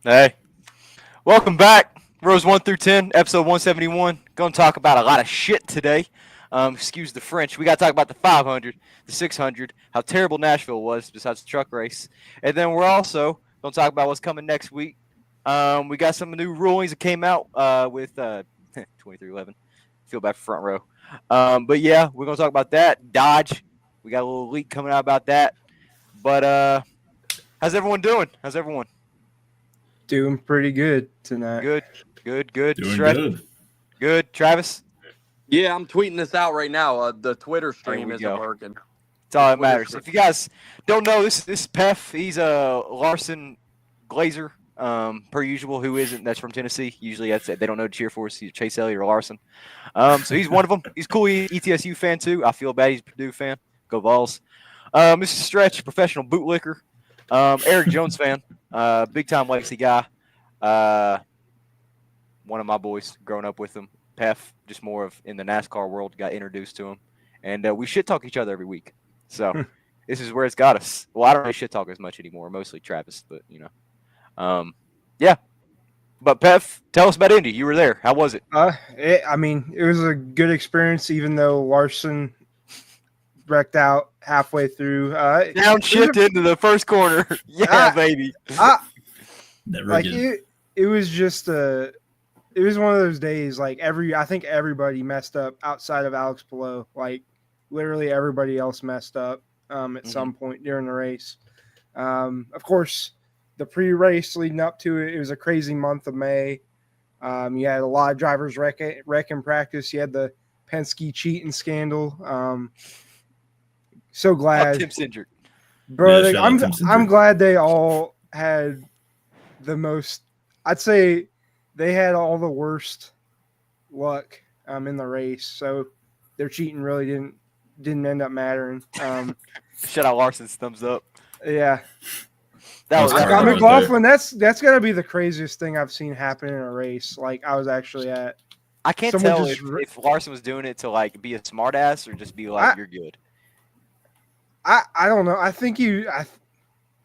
Hey, welcome back. Rows 1 through 10, episode 171. Going to talk about a lot of shit today. Excuse the French. We got to talk about the 500, the 600, how terrible Nashville was besides the truck race. And then we're also going to talk about what's coming next week. We got some new rulings that came out with 2311. Feel bad for front row. But yeah, we're going to talk about that. Dodge. We got a little leak coming out about that. But how's everyone doing? How's everyone? Doing pretty good tonight. Good. Doing Shred, good. good. Travis, Yeah, I'm tweeting this out right now. The Twitter there stream we isn't go. working. That's all that Twitter matters. stream. If you guys don't know, this is Pef. He's a Larson Glazer, per usual. Who isn't? That's from Tennessee. Usually, that's it. They don't know to cheer for. He's Chase Elliott or Larson. So he's one of them. He's cool. He's ETSU fan too. I feel bad. He's a Purdue fan. Go Vols. Mr. Stretch, professional bootlicker. Eric Jones fan. Big time legacy guy. One of my boys, growing up with him. Pef, just more of in the NASCAR world, got introduced to him. And we shit talk each other every week. So this is where it's got us. Well, I don't really shit talk as much anymore, mostly Travis, but yeah. But Pef, tell us about Indy. You were there. How was it? It was a good experience, even though Larson wrecked out halfway through. Downshift into the first corner. Yeah, baby. Never Like again. it was just it was one of those days. Like I think everybody messed up outside of Alex Palou. Like literally everybody else messed up at some point during the race. Of course, the pre-race leading up to it, it was a crazy month of May. You had a lot of drivers wreck in practice. You had the Penske cheating scandal. So glad, Tim Cindric. bro. Yeah, shout out Tim Cindric. I'm glad they all had the most. I'd say they had all the worst luck in the race. So their cheating really didn't end up mattering. Shout out Larson's thumbs up. Yeah. That was That's Scott right McLaughlin, that's got to be the craziest thing I've seen happen in a race. Like I was actually at. I can't Someone tell just if Larson was doing it to like be a smartass or just be like, you're good. I don't know. I think he was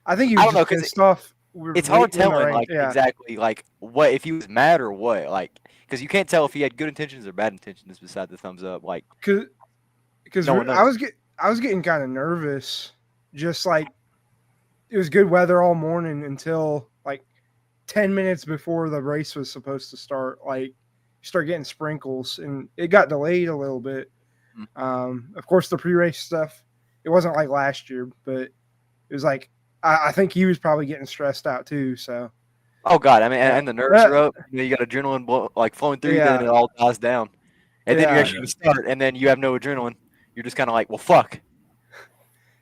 I don't know, just 'cause pissed off. It's hard late in the telling, race. like, Yeah. exactly, like, what, if he was mad or what, like, because you can't tell if he had good intentions or bad intentions beside the thumbs up, like, Because No one I was getting kind of nervous. Just like it was good weather all morning until like 10 minutes before the race was supposed to start. Like you start getting sprinkles, and it got delayed a little bit. Of course, the pre-race stuff, it wasn't like last year, but it was like I think he was probably getting stressed out too. So oh, God, I mean, Yeah. and the nerves are up, you got adrenaline, like, flowing through you, Yeah. then it all dies down, and then you're Yeah. actually going to start, and then you have no adrenaline, you're just kind of like, well, fuck.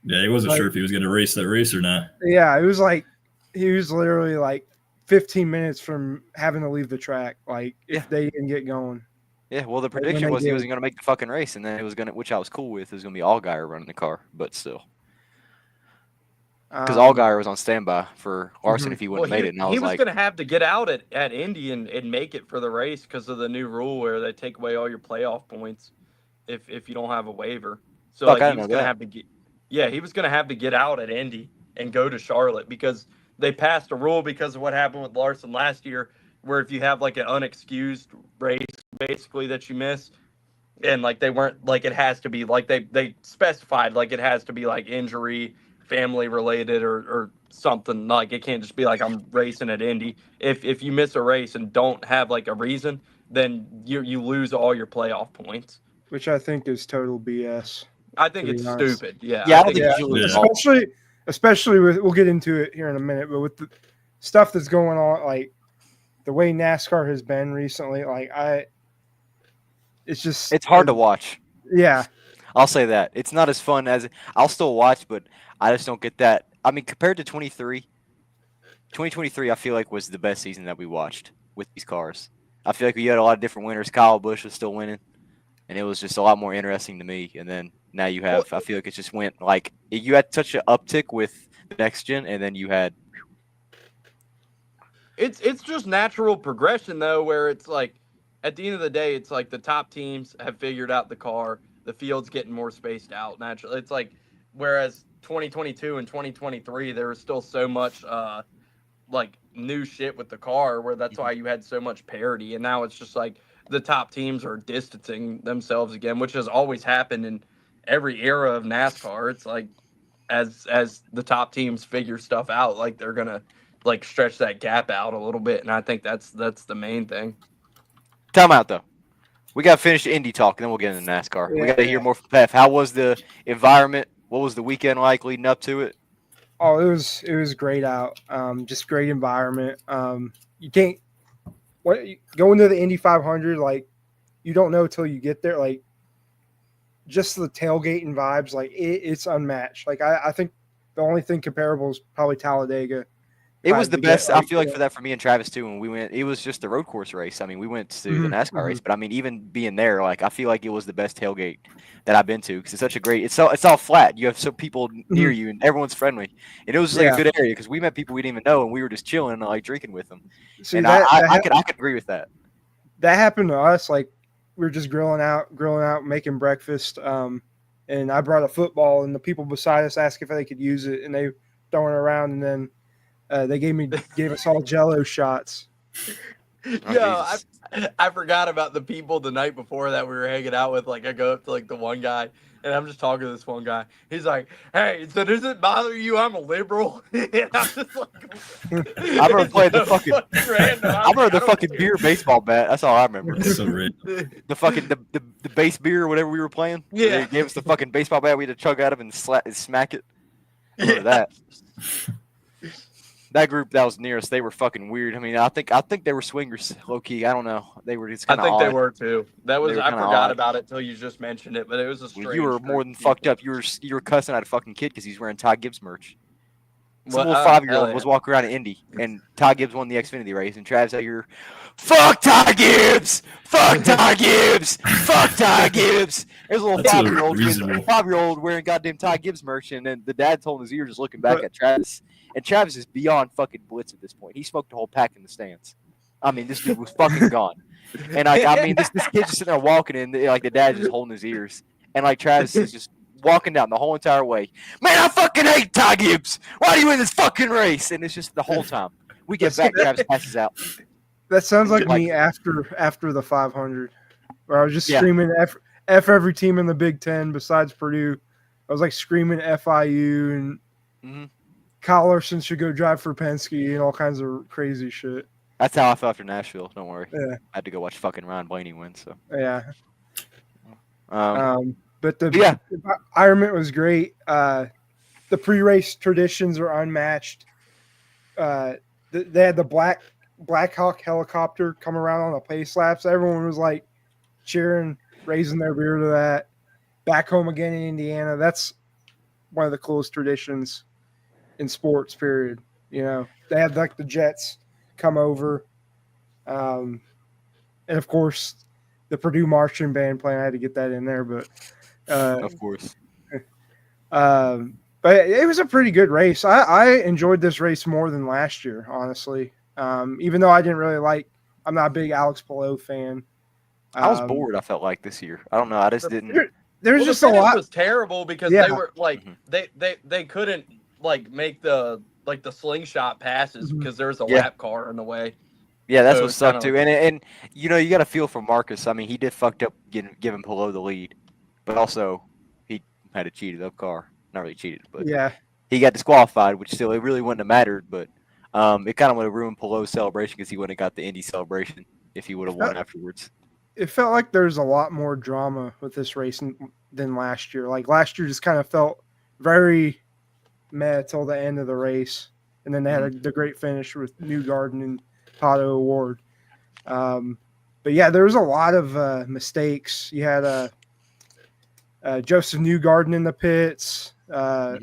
Yeah, he wasn't Like- sure if he was going to race that race or not. yeah, it was like he was literally like 15 minutes from having to leave the track. Like if Yeah. they didn't get going. Yeah, well, the when prediction they was he did. wasn't going to make the fucking race, and then it was going to, which I was cool with, it was going to be Allgaier running the car, but still. Because Allgaier was on standby for Larson Mhm. if he wouldn't have made it, and I he was like, going to have to get out at Indy and make it for the race because of the new rule where they take away all your playoff points if you don't have a waiver. So Fuck, I like, he didn't was know going to that. have to get he was going to have to get out at Indy and go to Charlotte because they passed a rule because of what happened with Larson last year, where if you have like an unexcused race basically that you miss, and like they weren't like it has to be like they specified like it has to be like injury, family related or something. Like it can't just be like I'm racing at Indy. If you miss a race and don't have like a reason, then you lose all your playoff points. which I think is total BS. I think To be it's honest. stupid. Yeah, Yeah, I don't think think it's you should lose stupid. at all. Especially with we'll get into it here in a minute, but with the stuff that's going on, like the way NASCAR has been recently, it's just it's hard to watch. Yeah, I'll say that. It's not as fun as I'll still watch, but I just don't get that. I mean, compared to 2023, I feel like was the best season that we watched with these cars. I feel like we had a lot of different winners. Kyle Busch was still winning, and it was just a lot more interesting to me. And then now you have, I feel like it just went like you had such an uptick with the next gen, and then you had. It's just natural progression though, where it's like at the end of the day, it's like the top teams have figured out the car, the field's getting more spaced out naturally. It's like whereas 2022 and 2023, there was still so much like new shit with the car, where that's why you had so much parity, and now it's just like the top teams are distancing themselves again, which has always happened in every era of NASCAR. It's like as the top teams figure stuff out, like they're gonna like stretch that gap out a little bit, and I think that's the main thing. Time out though. We got to finish the Indy talk, and then we'll get into NASCAR. We got to hear more from Pef. How was the environment? What was the weekend like leading up to it? Oh, it was great out. Just great environment. You can't go into the Indy 500 like you don't know till you get there. Like just the tailgate and vibes, like it's unmatched. Like I think the only thing comparable is probably Talladega. It was the best. I feel like for that for me and Travis too. When we went, it was just the road course race. I mean, we went to the NASCAR race, but I mean, even being there, like I feel like it was the best tailgate that I've been to because it's such a great. It's all flat. You have some people near you, and everyone's friendly. And it was just like a good area because we met people we didn't even know, and we were just chilling and like drinking with them. See, and I could agree with that. That happened to us. Like we were just grilling out, making breakfast. And I brought a football, and the people beside us asked if they could use it, and they throwing it around, and then. They gave us all Jello shots. I forgot about the people the night before that we were hanging out with. Like I go up to like the one guy, and I'm just talking to this one guy. He's like, "Hey, so does it bother you? I'm a liberal." And I'm just like, I remember playing the fucking. I remember the fucking beer baseball bat. That's all I remember. So the fucking the base beer or whatever we were playing. Yeah, they gave us the fucking baseball bat. We had to chug out of it and smack it. I remember that. That group that was near us, they were fucking weird. I mean, I think they were swingers, low key. I don't know. They were just kind of. I think odd. they were too. I forgot odd. about it till you just mentioned it, but it was a strange. You were more than fucked up. You were cussing at a fucking kid because he's wearing Ty Gibbs merch. Some little 5-year-old was walking around in Indy, and Ty Gibbs won the Xfinity race, and Travis out here, fuck Ty Gibbs, fuck Ty Gibbs, fuck Ty Gibbs. There's a little 5-year-old wearing goddamn Ty Gibbs merch, and then the dad's holding his ear, just looking back at Travis. And Travis is beyond fucking blitz at this point. He smoked a whole pack in the stands. I mean, this dude was fucking gone. And I mean, this kid's just sitting there walking in, like the dad's just holding his ears, and like Travis is just walking down the whole entire way. Man, I fucking hate Ty Gibbs. Why do you win this fucking race? And it's just the whole time. We get back, Travis passes out. That sounds like me after the 500, where I was just screaming F every team in the Big Ten besides Purdue. I was like screaming FIU and Kyle Larson should go drive for Penske and all kinds of crazy shit. That's how I felt after Nashville. Don't worry. Yeah. I had to go watch fucking Ryan Blaney win. So yeah. But the environment was great. The pre-race traditions are unmatched. They had the Black Hawk helicopter come around on the pace laps. Everyone was like cheering, raising their beer to that. Back home again in Indiana. That's one of the coolest traditions in sports, period. You know, they had like the Jets come over. And of course the Purdue marching band playing. I had to get that in there, but of course. But it was a pretty good race. I enjoyed this race more than last year, honestly. Even though I didn't really I'm not a big Alex Palou fan. I was bored. I felt like this year. I don't know. I just didn't. There's just a lot. It was terrible because they were like they couldn't like make the slingshot passes because there was a lap car in the way. Yeah, that's what sucked too. And you know, you got to feel for Marcus. I mean, he did fucked up giving Palou the lead, but also he had a cheated up car. Not really cheated, but he got disqualified, which still it really wouldn't have mattered. But it kind of would have ruined Palou's celebration because he wouldn't have got the Indy celebration if he would have won afterwards. It felt like there's a lot more drama with this race than last year. Like last year, just kind of felt very meh till the end of the race, and then they had the great finish with Newgarden and Pato Award. But yeah, there was a lot of mistakes. You had Joseph Newgarden in the pits. A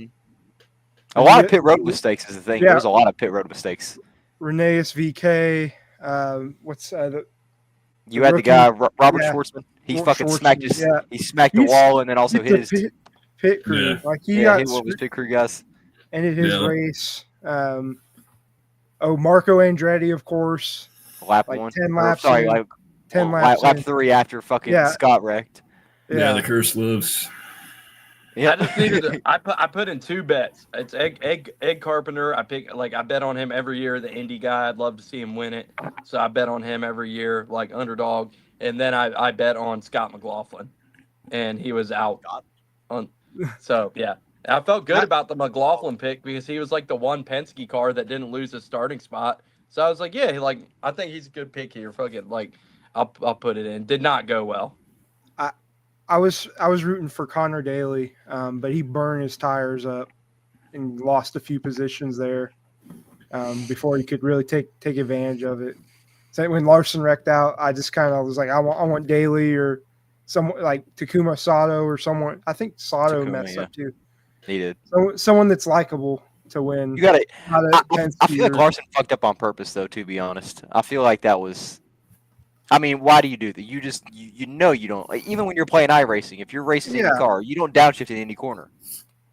lot of pit road mistakes is the thing. There's a lot of pit road mistakes. Reneus VK. You had the guy Robert Schwartzman. He fucking smacked he smacked the wall and then also hit his pit crew. Yeah. Like he got one of his pit crew guys. Ended his race. Marco Andretti, of course. Lap like one. 10 laps. 10 laps. Lap 3 after fucking Scott wrecked. Yeah, the curse lives. I just needed to. I put in 2 bets. It's Egg Carpenter. I bet on him every year. The Indy guy. I'd love to see him win it. So I bet on him every year, like underdog. And then I bet on Scott McLaughlin, and he was out. So yeah, I felt good about the McLaughlin pick because he was like the one Penske car that didn't lose his starting spot. So I was like, yeah, I think he's a good pick here. Fuck it, I'll put it in. Did not go well. I was rooting for Connor Daly, but he burned his tires up and lost a few positions there before he could really take advantage of it. So when Larson wrecked out, I just kind of was like, I want Daly or someone like Takuma Sato or someone. I think Sato messed up too. He did. Someone that's likable to win. You got it. I feel like Larson fucked up on purpose, though. To be honest, I feel like that was. I mean, why do you do that? You just you know you don't. Like, even when you're playing iRacing, if you're racing in the car, you don't downshift in any corner.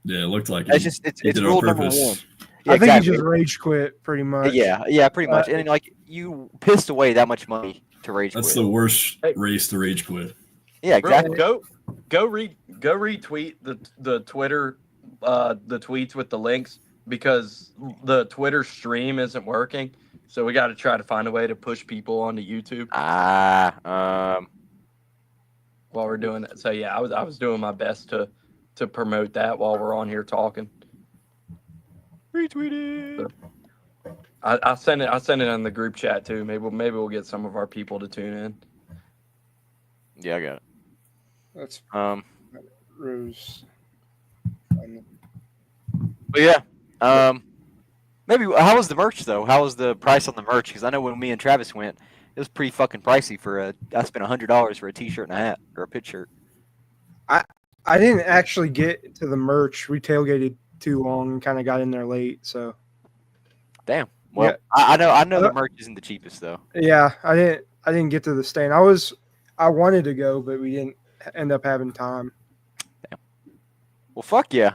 Yeah, it looked like it's rule number 1. Yeah, I think he just rage quit pretty much. Yeah, pretty much. And like you pissed away that much money to rage quit. That's the worst race to rage quit. Yeah, exactly. Bro, go retweet the Twitter the tweets with the links because the Twitter stream isn't working. So we got to try to find a way to push people onto YouTube. While we're doing that. So yeah, I was doing my best to promote that while we're on here talking. Retweet it. I sent it on the group chat too. Maybe we'll get some of our people to tune in. Yeah, I got it. That's Rose. But yeah, maybe how was the merch though? How was the price on the merch? Because I know when me and Travis went, it was pretty fucking pricey for I spent $100 for a t-shirt and a hat or a pit shirt. I didn't actually get to the merch. We tailgated too long and kind of got in there late. So, damn. Well, yeah. I know the merch isn't the cheapest though. Yeah, I didn't get to the stand. I wanted to go, but we didn't end up having time. Damn. Well, fuck yeah.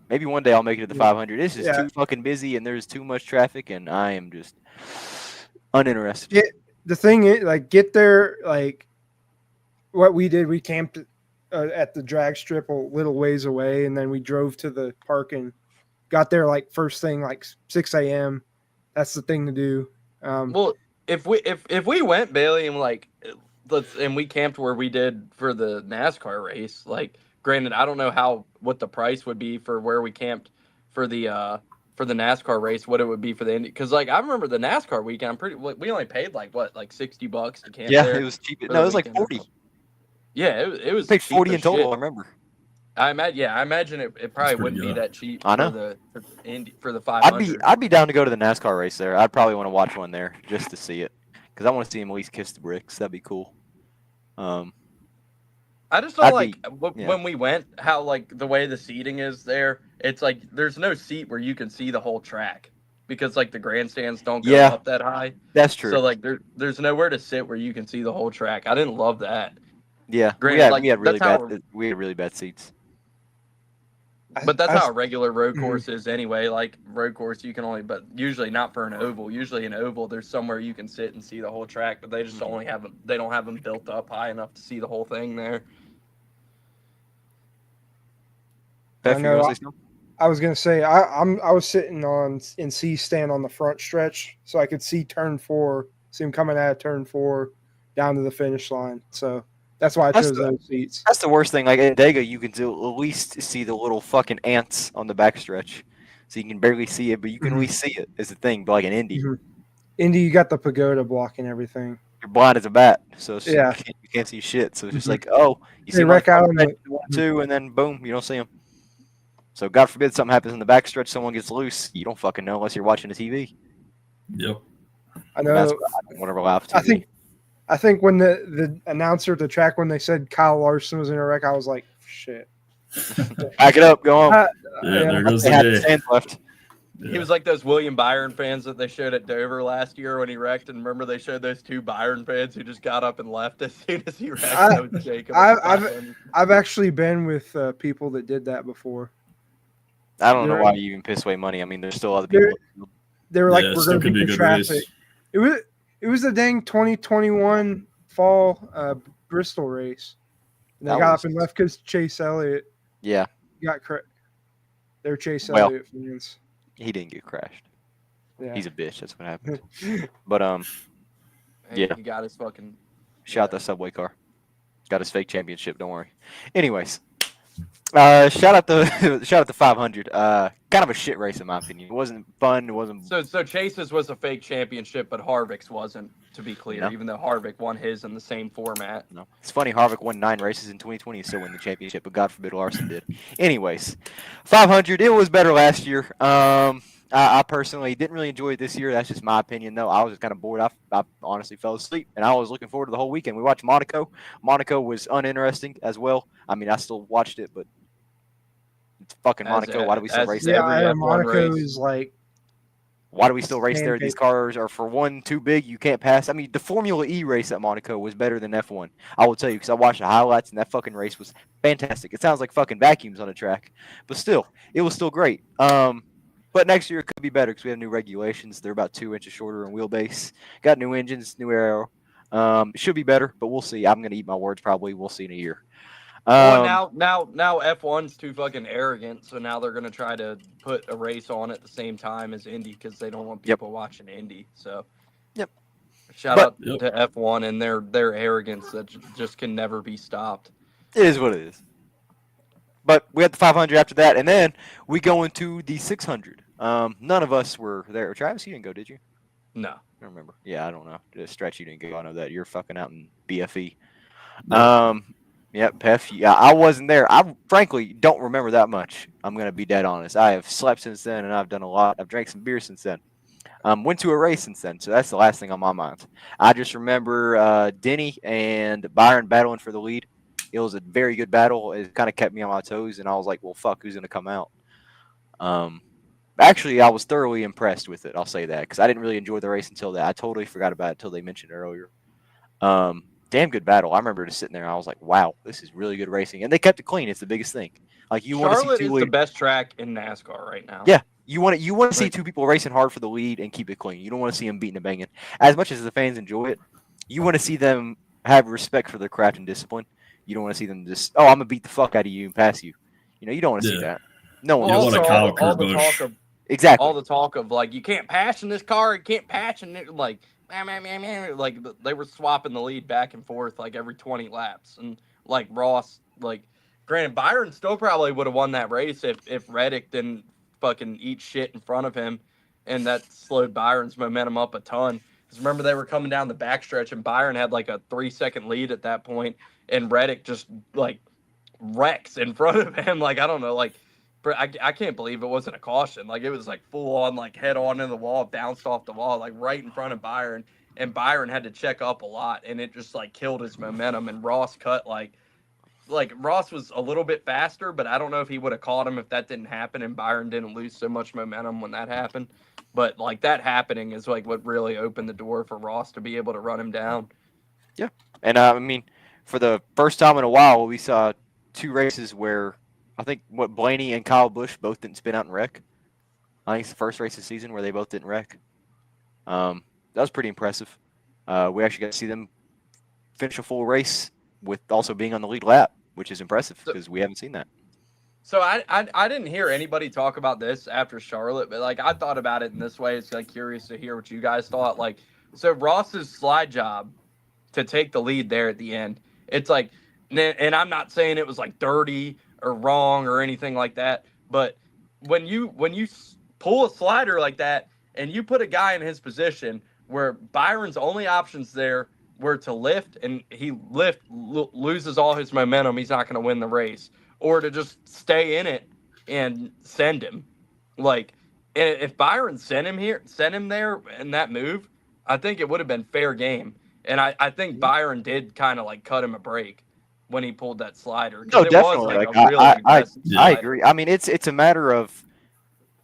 Maybe one day I'll make it to the 500. This is too fucking busy and there's too much traffic, and I am just uninterested. The thing is, like, get there. Like, what we did, we camped at the drag strip a little ways away, and then we drove to the park and got there like first thing, like 6 a.m. That's the thing to do. Well, if we went, Bailey, and we camped where we did for the NASCAR race, like, granted, I don't know what the price would be for where we camped for the NASCAR race, what it would be for the Indy. Because, like, I remember the NASCAR weekend, we only paid like $60 to camp. Yeah, there. It was cheap. No, it was like 40. Yeah, it was. I paid 40 in total. I remember. I imagine it probably wouldn't be that cheap. I know. For the 500. I'd be down to go to the NASCAR race there. I'd probably want to watch one there just to see it, because I want to see him at least kiss the bricks. That'd be cool. I just don't when we went, how like the way the seating is there. It's like there's no seat where you can see the whole track because like the grandstands don't go up that high. That's true. So like there's nowhere to sit where you can see the whole track. I didn't love that. Yeah, granted, we had really bad seats. But that's how a regular road course is anyway. Like road course, you can but usually not for an oval. Usually an oval, there's somewhere you can sit and see the whole track, but they just only have them. They don't have them built up high enough to see the whole thing there. I was gonna say I was sitting in C stand on the front stretch, so I could see turn 4, see him coming out of turn 4 down to the finish line. So that's why I chose those seats. That's the worst thing. Like at Dega, you can at least see the little fucking ants on the backstretch, so you can barely see it, but you can at least see it. Is the thing. But like in Indy, Indy, you got the pagoda blocking everything. You're blind as a bat, so you can't see shit. So it's just like, you see wreck out on 2, and then boom, you don't see them. So God forbid something happens in the backstretch, someone gets loose. You don't fucking know unless you're watching the TV. Yep. I know. That's why I don't want to allow TV. I think when the announcer at the track, when they said Kyle Larson was in a wreck, I was like, shit. Back it up. Go on. There goes the day. Left. Yeah. He was like those William Byron fans that they showed at Dover last year when he wrecked. And remember they showed those 2 Byron fans who just got up and left as soon as he wrecked. I've actually been with people that did that before. I don't know why you even piss away money. I mean, there's still other people. They were like, we're going to beat the traffic. It was the dang 2021 fall Bristol race. And they got up and left because Chase Elliott Yeah, Got they're Chase Well- Elliott fans. he didn't get crashed. Yeah. He's a bitch. That's what happened. But Hey, Yeah. he got his fucking. shout out that subway car. Got his fake championship. Don't worry. Anyways, shout out the 500. Kind of a shit race in my opinion. It wasn't fun. It wasn't. So Chase's was a fake championship, but Harvick's wasn't. To be clear, No. even though Harvick won his in the same format. No, it's funny. Harvick won 9 races in 2020 and still win the championship, but God forbid Larson did. Anyways, 500. It was better last year. I personally didn't really enjoy it this year. That's just my opinion, though. I was just kind of bored. I honestly fell asleep, and I was looking forward to the whole weekend. We watched Monaco. Monaco was uninteresting as well. I mean, I still watched it, but it's fucking As Monaco. a- Why do we still as race a- there? every Yeah, F1 Monaco race. is like Why do we still race there? Pancake. These cars are, for one, too big. You can't pass. I mean, the Formula E race at Monaco was better than F1. I will tell you, because I watched the highlights, and that fucking race was fantastic. It sounds like fucking vacuums on a track, but still, it was still great. But next year it could be better because we have new regulations. They're about 2 inches shorter in wheelbase. Got new engines, new aero. It should be better, but we'll see. I'm gonna eat my words probably. We'll see in a year. Well, now F1's too fucking arrogant, so now they're gonna try to put a race on at the same time as Indy because they don't want Yep. people watching Indy. So, Yep. Shout But- out to F1 and their arrogance that just can never be stopped. It is what it is. But we had the 500 after that, and then we go into the 600. None of us were there. Travis, you didn't go, did you? No. I don't remember. Yeah, I don't know. Stretch, you didn't go. I know that you're fucking out in BFE. No. Yep, Pef. Yeah, I wasn't there. I frankly don't remember that much. I'm gonna be dead honest. I have slept since then, and I've done a lot. I've drank some beer since then. Went to a race since then, so that's the last thing on my mind. I just remember Denny and Byron battling for the lead. It was a very good battle. It kind of kept me on my toes, and I was like, "Well, fuck, who's gonna come out?" Actually, I was thoroughly impressed with it. I'll say that because I didn't really enjoy the race until that. I totally forgot about it until they mentioned it earlier. Damn good battle. I remember just sitting there. I was like, "Wow, this is really good racing," and they kept it clean. It's the biggest thing. Like you want to Charlotte see is two the best track in NASCAR right now. Yeah. You want to see Right. two people racing hard for the lead and keep it clean. You don't want to see them beating and banging. As much as the fans enjoy it, you want to see them have respect for their craft and discipline. You don't want to see them just, I'm gonna beat the fuck out of you and pass you. You don't want to see Yeah. that. No one You Well, want wants a to see Kyle that. Kurt Busch. Exactly. All the talk of like you can't patch in this car, you can't patch in it, like like they were swapping the lead back and forth like every 20 laps, and like Ross, like granted Byron still probably would have won that race if Reddick didn't fucking eat shit in front of him, and that slowed Byron's momentum up a ton. Because remember they were coming down the backstretch and Byron had like a 3-second lead at that point, and Reddick just like wrecks in front of him. Like I don't know, like. I can't believe it wasn't a caution. Like it was like full on, like head on in the wall, bounced off the wall, like right in front of Byron. And Byron had to check up a lot, and it just like killed his momentum. And Ross cut like Ross was a little bit faster, but I don't know if he would have caught him if that didn't happen and Byron didn't lose so much momentum when that happened. But like that happening is like what really opened the door for Ross to be able to run him down. And I mean, for the first time in a while, we saw 2 races where I think Blaney and Kyle Busch both didn't spin out and wreck. I think it's the first race of the season where they both didn't wreck. That was pretty impressive. We actually got to see them finish a full race with also being on the lead lap, which is impressive because we haven't seen that. So I didn't hear anybody talk about this after Charlotte, but like I thought about it in this way. It's like curious to hear what you guys thought. Like, so Ross's slide job to take the lead there at the end, it's like, and I'm not saying it was like dirty or wrong or anything like that, but when you pull a slider like that and you put a guy in his position where Byron's only options there were to lift, and he loses all his momentum, he's not going to win the race, or to just stay in it and send him. Like, if Byron sent him there in that move, I think it would have been fair game. And I think Byron did kind of like cut him a break when he pulled that slider. No, It was definitely. like Like, a really aggressive Yeah. I slider. agree. I mean, it's a matter of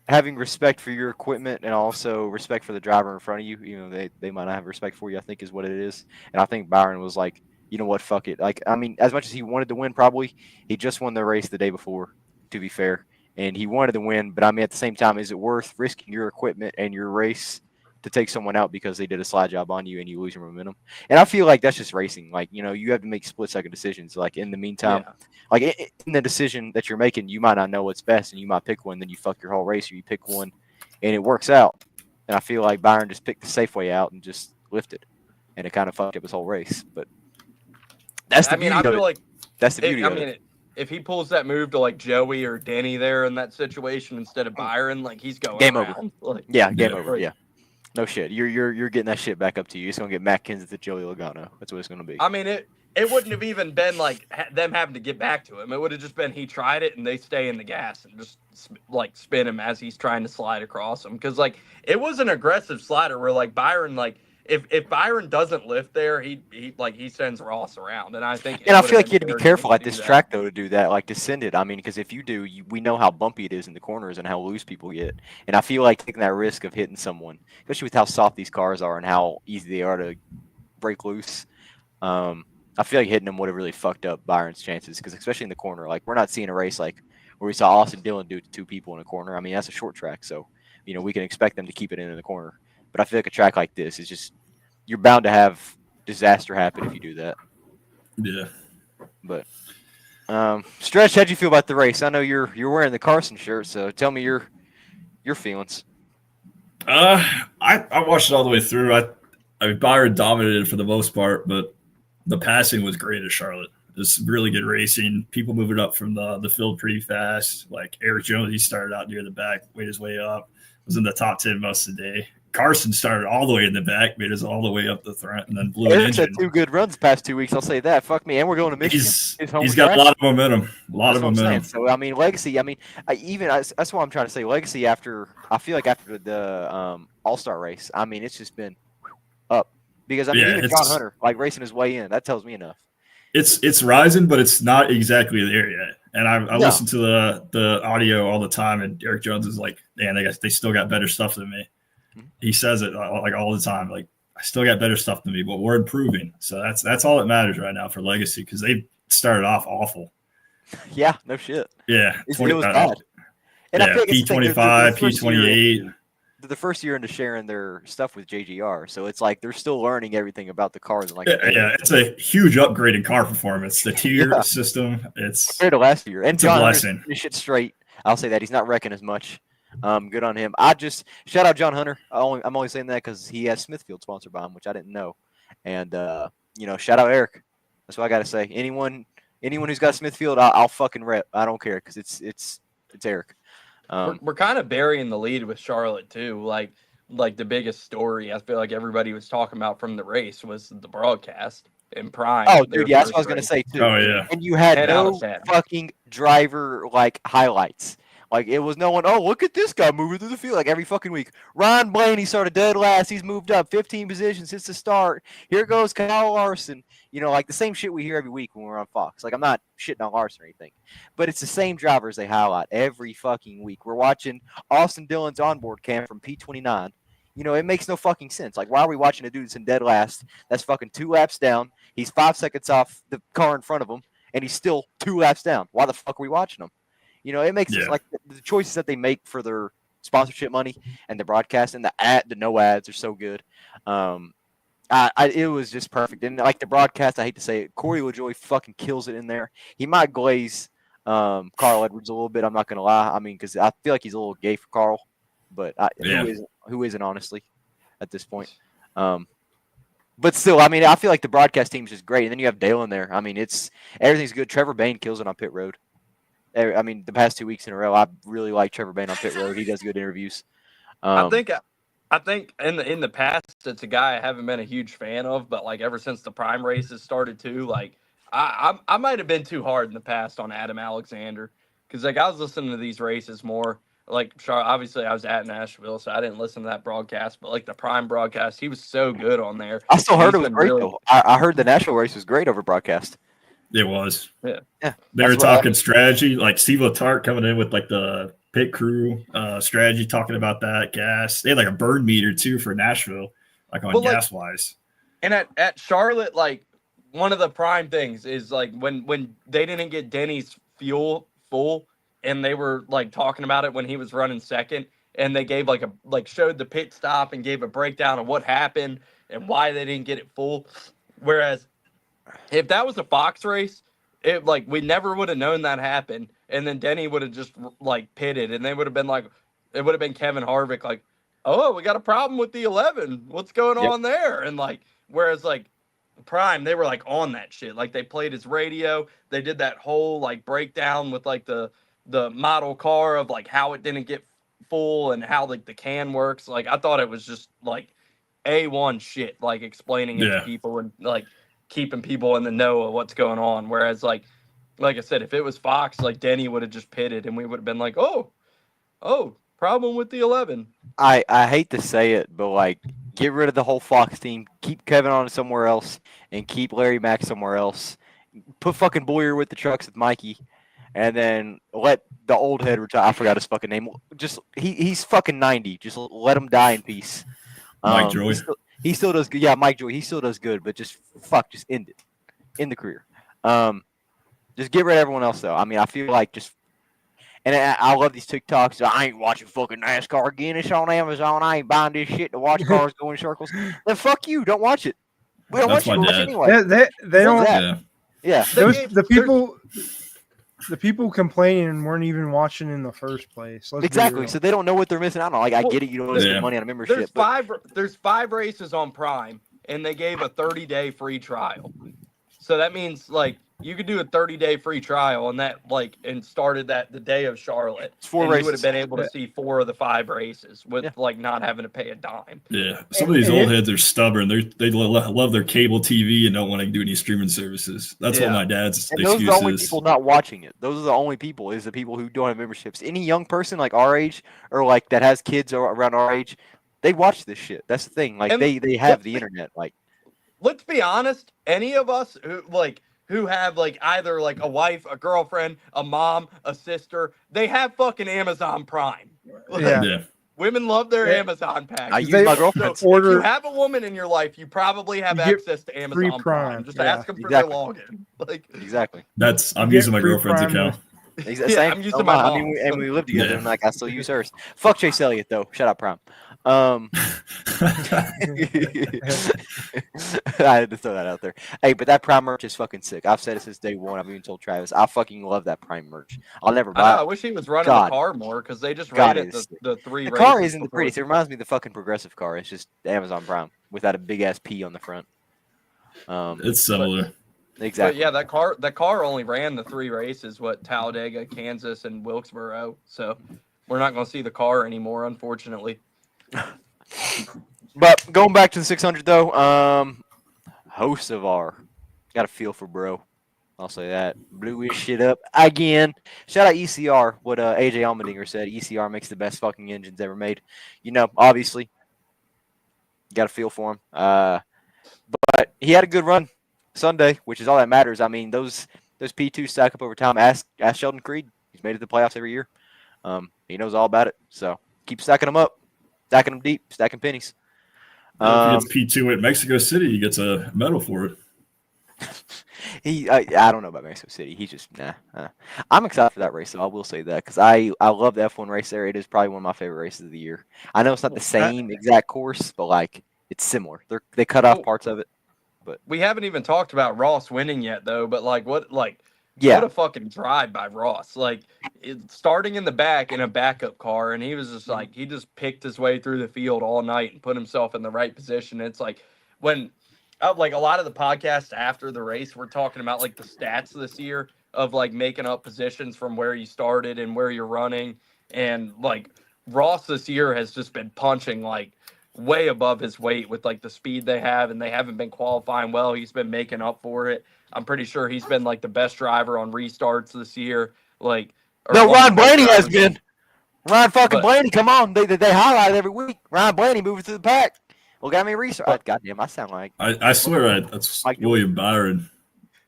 having respect for your equipment and also respect for the driver in front of you. They might not have respect for you, I think is what it is. And I think Byron was like, you know what, fuck it. Like, I mean, as much as he wanted to win, probably, he just won the race the day before, to be fair. And he wanted to win, but I mean, at the same time, is it worth risking your equipment and your race to take someone out because they did a slide job on you and you lose your momentum. And I feel like that's just racing. Like, you know, you have to make split-second decisions. Like, in the meantime, like in the decision that you're making, you might not know what's best, and you might pick one, then you fuck your whole race, or you pick one, and it works out. And I feel like Byron just picked the safe way out and just lifted, and it kind of fucked up his whole race. But that's the beauty of it. That's the beauty of it. If he pulls that move to like Joey or Denny there in that situation instead of Byron, like he's going game around. over. Like, Game over. Yeah. No shit. You're getting that shit back up to you. It's gonna get Matt Kenseth to Joey Logano. That's what it's gonna be. I mean, it wouldn't have even been like them having to get back to him. It would have just been he tried it and they stay in the gas and just like spin him as he's trying to slide across him. Because like it was an aggressive slider where like Byron like. If Byron doesn't lift there, he sends Ross around, and I think. And I feel like you have to be careful at this track though to do that, like to send it. I mean, because if you do, we know how bumpy it is in the corners and how loose people get. And I feel like taking that risk of hitting someone, especially with how soft these cars are and how easy they are to break loose. I feel like hitting them would have really fucked up Byron's chances, because especially in the corner, like we're not seeing a race like where we saw Austin Dillon do it to two people in a corner. I mean, that's a short track, so you know we can expect them to keep it in the corner. But I feel like a track like this is just. You're bound to have disaster happen if you do that. Yeah. But Stretch, how'd you feel about the race? I know you're wearing the Carson shirt, so tell me your feelings. I watched it all the way through. I mean, Byron dominated for the most part, but the passing was great at Charlotte. It was really good racing. People moving up from the field pretty fast. Like Eric Jones, he started out near the back, made his way up, was in the top 10 most of the day. Carson started all the way in the back, made us all the way up the front, and then blew an Eric's engine. had 2 good runs the past 2 weeks. I'll say that. Fuck me, and we're going to Michigan. He's got a lot of momentum. So I mean, legacy. I mean, that's what I'm trying to say. Legacy after the All-Star race. I mean, it's just been up because I mean, even John Hunter like racing his way in. That tells me enough. It's rising, but it's not exactly there yet. And I listen to the audio all the time, and Eric Jones is like, man, they still got better stuff than me. He says it like all the time, like I still got better stuff than me, but we're improving. So that's all that matters right now for Legacy, because they started off awful. Yeah, no shit. Yeah, it was bad. And I think P25, P28. The first year into sharing their stuff with JGR, so it's like they're still learning everything about the cars. And like, it's a huge upgrade in car performance. The tier system, it's compared to last year. And John, a blessing. This shit straight. I'll say that he's not wrecking as much. Good on him. I just shout out John Hunter. I'm only saying that because he has Smithfield sponsored by him, which I didn't know. And shout out Eric. That's what I got to say. Anyone who's got Smithfield, I'll fucking rep. I don't care because it's Eric. We're kind of burying the lead with Charlotte too. Like the biggest story I feel like everybody was talking about from the race was the broadcast in Prime. Oh, dude, yeah, that's what I was gonna say too. Oh yeah, and you had no fucking driver like highlights. Like, it was no one, oh, look at this guy moving through the field like every fucking week. Ryan Blaney started dead last. He's moved up 15 positions since the start. Here goes Kyle Larson. Like the same shit we hear every week when we're on Fox. Like, I'm not shitting on Larson or anything. But it's the same drivers they highlight every fucking week. We're watching Austin Dillon's onboard cam from P29. It makes no fucking sense. Like, why are we watching a dude that's in dead last? That's fucking 2 laps down. He's 5 seconds off the car in front of him, and he's still 2 laps down. Why the fuck are we watching him? It makes sense. Like the choices that they make for their sponsorship money and the broadcast and the no ads are so good. It was just perfect. And like the broadcast, I hate to say it, Corey LaJoie fucking kills it in there. He might glaze Carl Edwards a little bit. I'm not gonna lie. I mean, because I feel like he's a little gay for Carl, but who isn't honestly at this point. But still, I mean, I feel like the broadcast team is just great. And then you have Dale in there. I mean, everything's good. Trevor Bayne kills it on pit road. I mean, the past 2 weeks in a row, I really like Trevor Bayne on pit road. He does good interviews. I think in the past, it's a guy I haven't been a huge fan of, but like ever since the Prime races started too, like I might have been too hard in the past on Adam Alexander, because like I was listening to these races more. Like, obviously, I was at Nashville, so I didn't listen to that broadcast. But like the Prime broadcast, he was so good on there. I still heard it was great though. I heard the Nashville race was great over broadcast. It was. Yeah. They were talking strategy, like Steve Letarte coming in with like the pit crew strategy, talking about that gas. They had like a burn meter too for Nashville, like on gas wise. And at Charlotte, like one of the Prime things is like when they didn't get Denny's fuel full, and they were like talking about it when he was running second, and they gave showed the pit stop and gave a breakdown of what happened and why they didn't get it full. Whereas if that was a Fox race, it we never would have known that happened, and then Denny would have just pitted, and they would have been it would have been Kevin Harvick oh, we got a problem with the 11. What's going on there? And whereas Prime, they were on that shit. They played his radio. They did that whole breakdown with the model car of how it didn't get full and how the can works. I thought it was just A1 shit, explaining it to people and keeping people in the know of what's going on. Whereas like I said, if it was Fox, Denny would have just pitted and we would have been oh, problem with the 11. I hate to say it, but get rid of the whole Fox team, keep Kevin on somewhere else, and keep Larry Mack somewhere else. Put fucking Boyer with the trucks with Mikey, and then let the old head retire. I forgot his fucking name. Just he's fucking 90. Just let him die in peace. Mike Joy. He still does good. Yeah, Mike Joy. He still does good, but just end it. End the career. Just get rid of everyone else though. I mean, I feel and I love these TikToks. I ain't watching fucking NASCAR again. It's on Amazon. I ain't buying this shit to watch cars go in circles. Then fuck you. Don't watch it. We don't want you to watch anyway. They don't. Yeah. The people complaining weren't even watching in the first place. Exactly. So they don't know what they're missing out on. I get it. You don't spend money on a membership. There's 5 races on Prime, and they gave a 30-day free trial. So that means you could do a 30-day free trial, and that and started that the day of Charlotte. It's 4 and races. You would have been able to see 4 of the 5 races with not having to pay a dime. Yeah, some of these old heads are stubborn. They love their cable TV and don't want to do any streaming services. That's what my dad's and excuse those are the only is. people not watching it. Those are the only people. Is the people who don't have memberships. Any young person our age or that has kids around our age, they watch this shit. That's the thing. They have the internet. Let's be honest. Any of us who have either a wife, a girlfriend, a mom, a sister, they have fucking Amazon Prime. Women love their Amazon pack. I use my girlfriend. So if you have a woman in your life, you probably have access to Amazon Prime. Just ask them for their login. Exactly. I'm using my girlfriend's account. Exactly. I'm using my mom's. And we live together, and I still use hers. Fuck Chase Elliott though. Shut up, Prime. I had to throw that out there. Hey, but that Prime merch is fucking sick. I've said it since day one. I've even told Travis. I fucking love that Prime merch. I'll never buy it. I wish he was running the car more because they just rated the 3 races. The car isn't the prettiest. It reminds me of the fucking progressive car. It's just Amazon Prime without a big ass P on the front. It's similar. Exactly. But yeah, that car only ran the 3 races, Talladega, Kansas, and Wilkesboro. So we're not going to see the car anymore, unfortunately. But going back to the 600 though, host of our got a feel for bro. I'll say that. Blew his shit up again. Shout out ECR. What AJ Allmendinger said. ECR makes the best fucking engines ever made. Obviously, got a feel for him. But he had a good run Sunday, which is all that matters. I mean, those P2 stack up over time. Ask Sheldon Creed. He's made it to the playoffs every year. He knows all about it. So keep stacking them up. Stacking them deep, stacking pennies. If he gets P2 at Mexico City, he gets a medal for it. I don't know about Mexico City. He's just I'm excited for that race, though. I will say that because I love the F1 race there. It is probably one of my favorite races of the year. I know it's not the same exact course, but it's similar. They cut off parts of it. But we haven't even talked about Ross winning yet, though. But what a fucking drive by Ross. Starting in the back in a backup car, and he was just he just picked his way through the field all night and put himself in the right position. It's when a lot of the podcasts after the race were talking about the stats this year of making up positions from where you started and where you're running. And Ross this year has just been punching way above his weight with the speed they have, and they haven't been qualifying well. He's been making up for it. I'm pretty sure he's been the best driver on restarts this year. No, Ryan Blaney has been. Ryan fucking Blaney, come on. They highlight it every week. Ryan Blaney moving through the pack. Well, got me restart. Goddamn, I sound like. I swear that's William Byron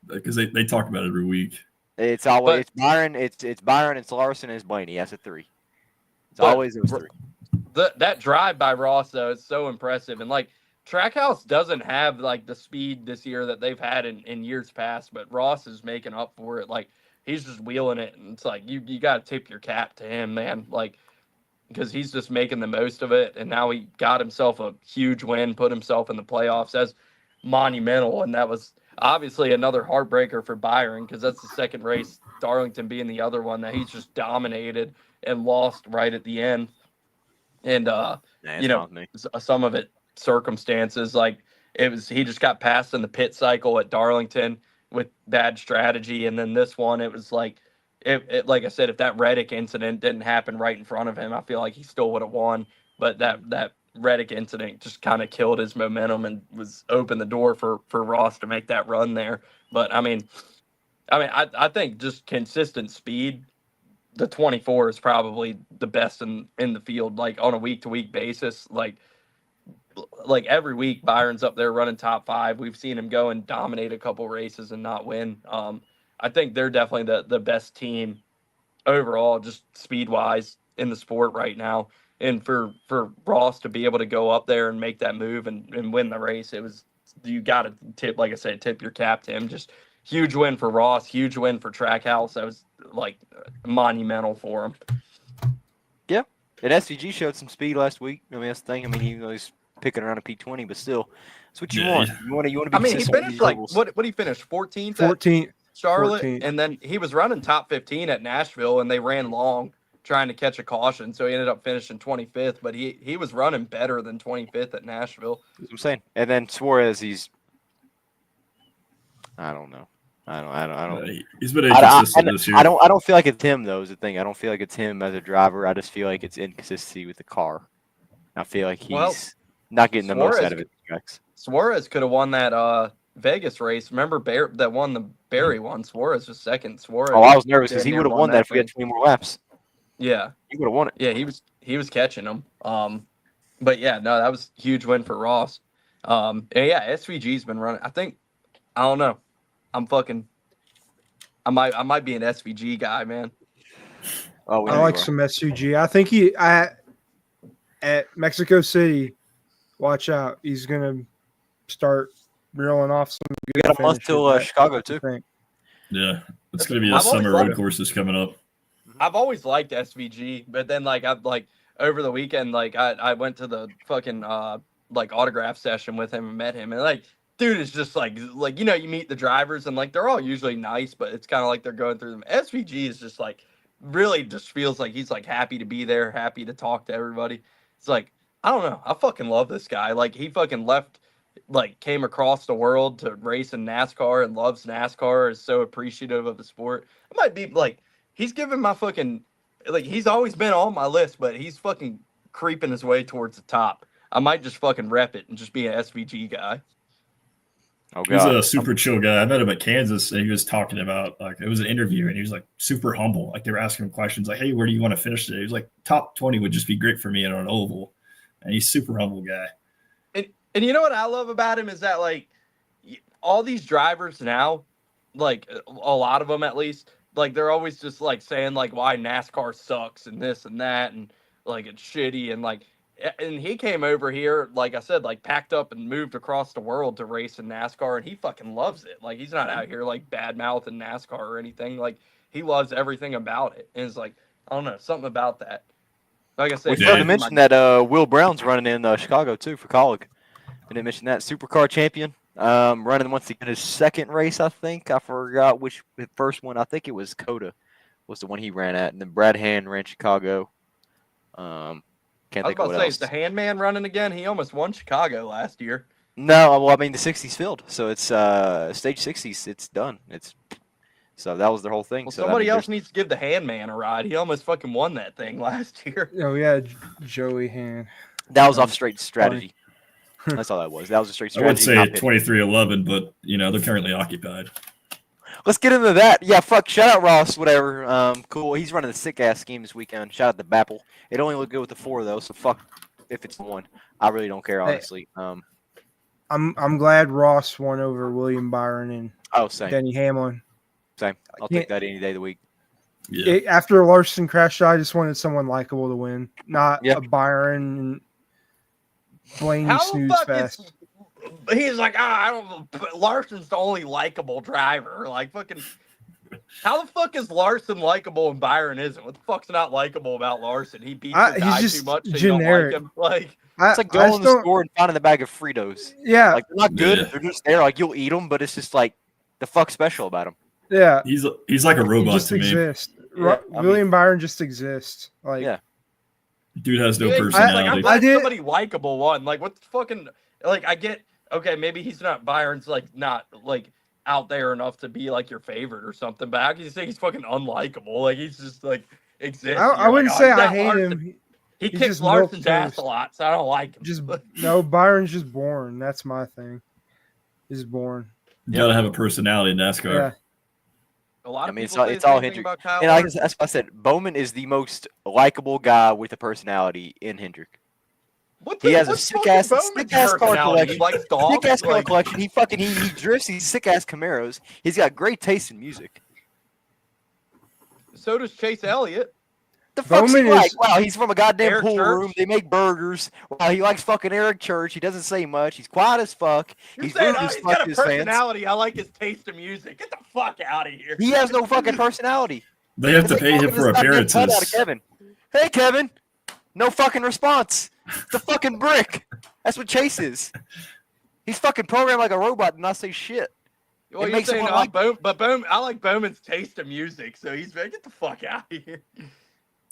because they talk about it every week. It's always it's Byron, it's Byron, it's Larson, and it's Blaney. That's a 3. It's always those 3. That drive by Ross though is so impressive, and Trackhouse doesn't have the speed this year that they've had in years past, but Ross is making up for it. He's just wheeling it, and it's you got to tip your cap to him, man. because he's just making the most of it. And now he got himself a huge win, put himself in the playoffs as monumental. And that was obviously another heartbreaker for Byron because that's the second race, Darlington being the other one that he's just dominated and lost right at the end. And, some of it circumstances, like he just got passed in the pit cycle at Darlington with bad strategy. And then this one, it was like, like I said, if that Reddick incident didn't happen right in front of him, I feel like he still would have won. But that Reddick incident just kind of killed his momentum and was opened the door for Ross to make that run there. But I think just consistent speed, the 24 is probably the best in the field, like on a week-to-week basis. Like every week, Byron's up there running top 5. We've seen him go and dominate a couple races and not win. I think they're definitely the best team overall, just speed-wise in the sport right now. And for Ross to be able to go up there and make that move and win the race, you got to tip, like I said, tip your cap to him. Just huge win for Ross, huge win for Trackhouse. That was like monumental for him. Yeah, and SVG showed some speed last week. I mean, that's the thing. I mean, he's picking around a P20, but still, that's what you want. You want to be. I mean, he consistent finished like what he finished 14th. 14th. Charlotte, 14th. And then he was running top 15 at Nashville, and they ran long trying to catch a caution, so he ended up finishing 25th. But he was running better than 25th at Nashville. That's what I'm saying. And then Suarez, I don't know. I don't. He's been inconsistent this year. I don't feel like it's him though. Is the thing. I don't feel like it's him as a driver. I just feel like it's inconsistency with the car. I feel like he's not getting the most out of it. Suarez could have won that Vegas race. Remember that won the Barry one? Suarez was second. Suarez. Oh, I was nervous because he would have won that if we had 20 more laps. Yeah, he would have won it. Yeah, he was catching them. But yeah, no, that was a huge win for Ross. And yeah, SVG's been running. I don't know. I might be an SVG guy, man. Oh, I like some SVG. I think at Mexico City, watch out. He's gonna start reeling off some good. We got a month till Chicago too. Yeah, it's gonna be a summer road courses coming up. I've always liked SVG, but then over the weekend, I went to the fucking autograph session with him and met him, and dude is just you meet the drivers and they're all usually nice, but it's kind of like they're going through them. SVG is just really just feels like he's happy to be there, happy to talk to everybody. It's I don't know. I fucking love this guy. He fucking left, came across the world to race in NASCAR and loves NASCAR, is so appreciative of the sport. I might be he's giving my fucking, he's always been on my list, but he's fucking creeping his way towards the top. I might just fucking rep it and just be an SVG guy. Oh, he's a super chill guy. I met him at Kansas, and he was talking about it was an interview, and he was super humble. They were asking him questions hey, where do you want to finish today? He was top 20 would just be great for me on an oval, and he's super humble guy. And you know what I love about him is that all these drivers now, a lot of them at least, they're always just saying why NASCAR sucks and this and that and it's shitty and he came over here, like I said, packed up and moved across the world to race in NASCAR, and he fucking loves it. He's not out here bad mouthing NASCAR or anything. He loves everything about it. And it's I don't know, something about that. Like I said, we forgot to mention that Will Brown's running in Chicago too for college. I didn't mention that. Supercar champion, running once again his second race. I think I forgot which the first one. I think it was Coda was the one he ran at, and then Brad Hand ran Chicago. Can't think of what else. Is the Handman running again? He almost won Chicago last year. No, well, I mean the 60s filled, so it's stage 60s. It's done. So that was their whole thing. Well, so somebody else needs to give the Handman a ride. He almost fucking won that thing last year. Oh yeah, Joey Hand. That was off straight strategy. That's all that was. That was a straight strategy. I would say 23-11, but they're currently occupied. Let's get into that. Yeah, fuck. Shout out Ross, whatever. Cool. He's running a sick ass scheme this weekend. Shout out to Bapple. It only looked good with the 4 though, so fuck if it's 1. I really don't care, honestly. I'm glad Ross won over William Byron and same. Denny Hamlin. Same. I'll take that any day of the week. Yeah. After Larson crashed, I just wanted someone likable to win, not a Byron and Blaney snooze fest. He's I don't. Larson's the only likable driver. Fucking. How the fuck is Larson likable and Byron isn't? What the fuck's not likable about Larson? He beats the He's guy just too much. So generic. you don't like him. Like, It's like going to the store and finding a bag of Fritos. Yeah, Like they're not good. Yeah. They're just there. Like you'll eat them, but it's just like the fuck special about them. yeah. He's like a He robot just to me. exists. Yeah, I mean- William Byron just exists. Like, Yeah. Dude has no yeah, personality. Like, I'm I glad did- somebody likable won. Like, what the fucking like? I get okay. Maybe he's not Byron's like not like out there enough to be like your favorite or something. But how can you say he's fucking unlikable? Like he's just like exists. I wouldn't say I hate him. He He's kicks just milk Larson's ass toast. a lot, so I don't like him. Just no, Byron's just born. That's my thing. He's born. You gotta have a personality in NASCAR. Yeah. A lot I of mean, people say it's the all same thing Hendrick. about Kyle And like, Larson. that's what I said. Bowman is the most likable guy with a personality in Hendrick. He has a sick ass car collection. He likes dogs. Sick ass car Like, collection. He drifts these sick ass Camaros. He's got great taste in music. so does Chase Elliott. The fuck's he Bowman is- like? Wow, he's from a goddamn Eric pool Church? room. They make burgers. Wow, he likes fucking Eric Church. He doesn't say much. He's quiet as fuck. You're He's saying rude as he's fuck got to a his fans. personality. I like his taste of music. Get the fuck out of here. He has no fucking personality. They have to It's like pay him fucking for this goddamn cut out of appearances. Kevin. Hey, Kevin. No fucking response. It's a fucking brick. That's what Chase is. He's fucking programmed like a robot and not say shit. Well, It you're makes saying someone like- Bowman. I like Bowman's taste of music, so he's get the fuck out of here.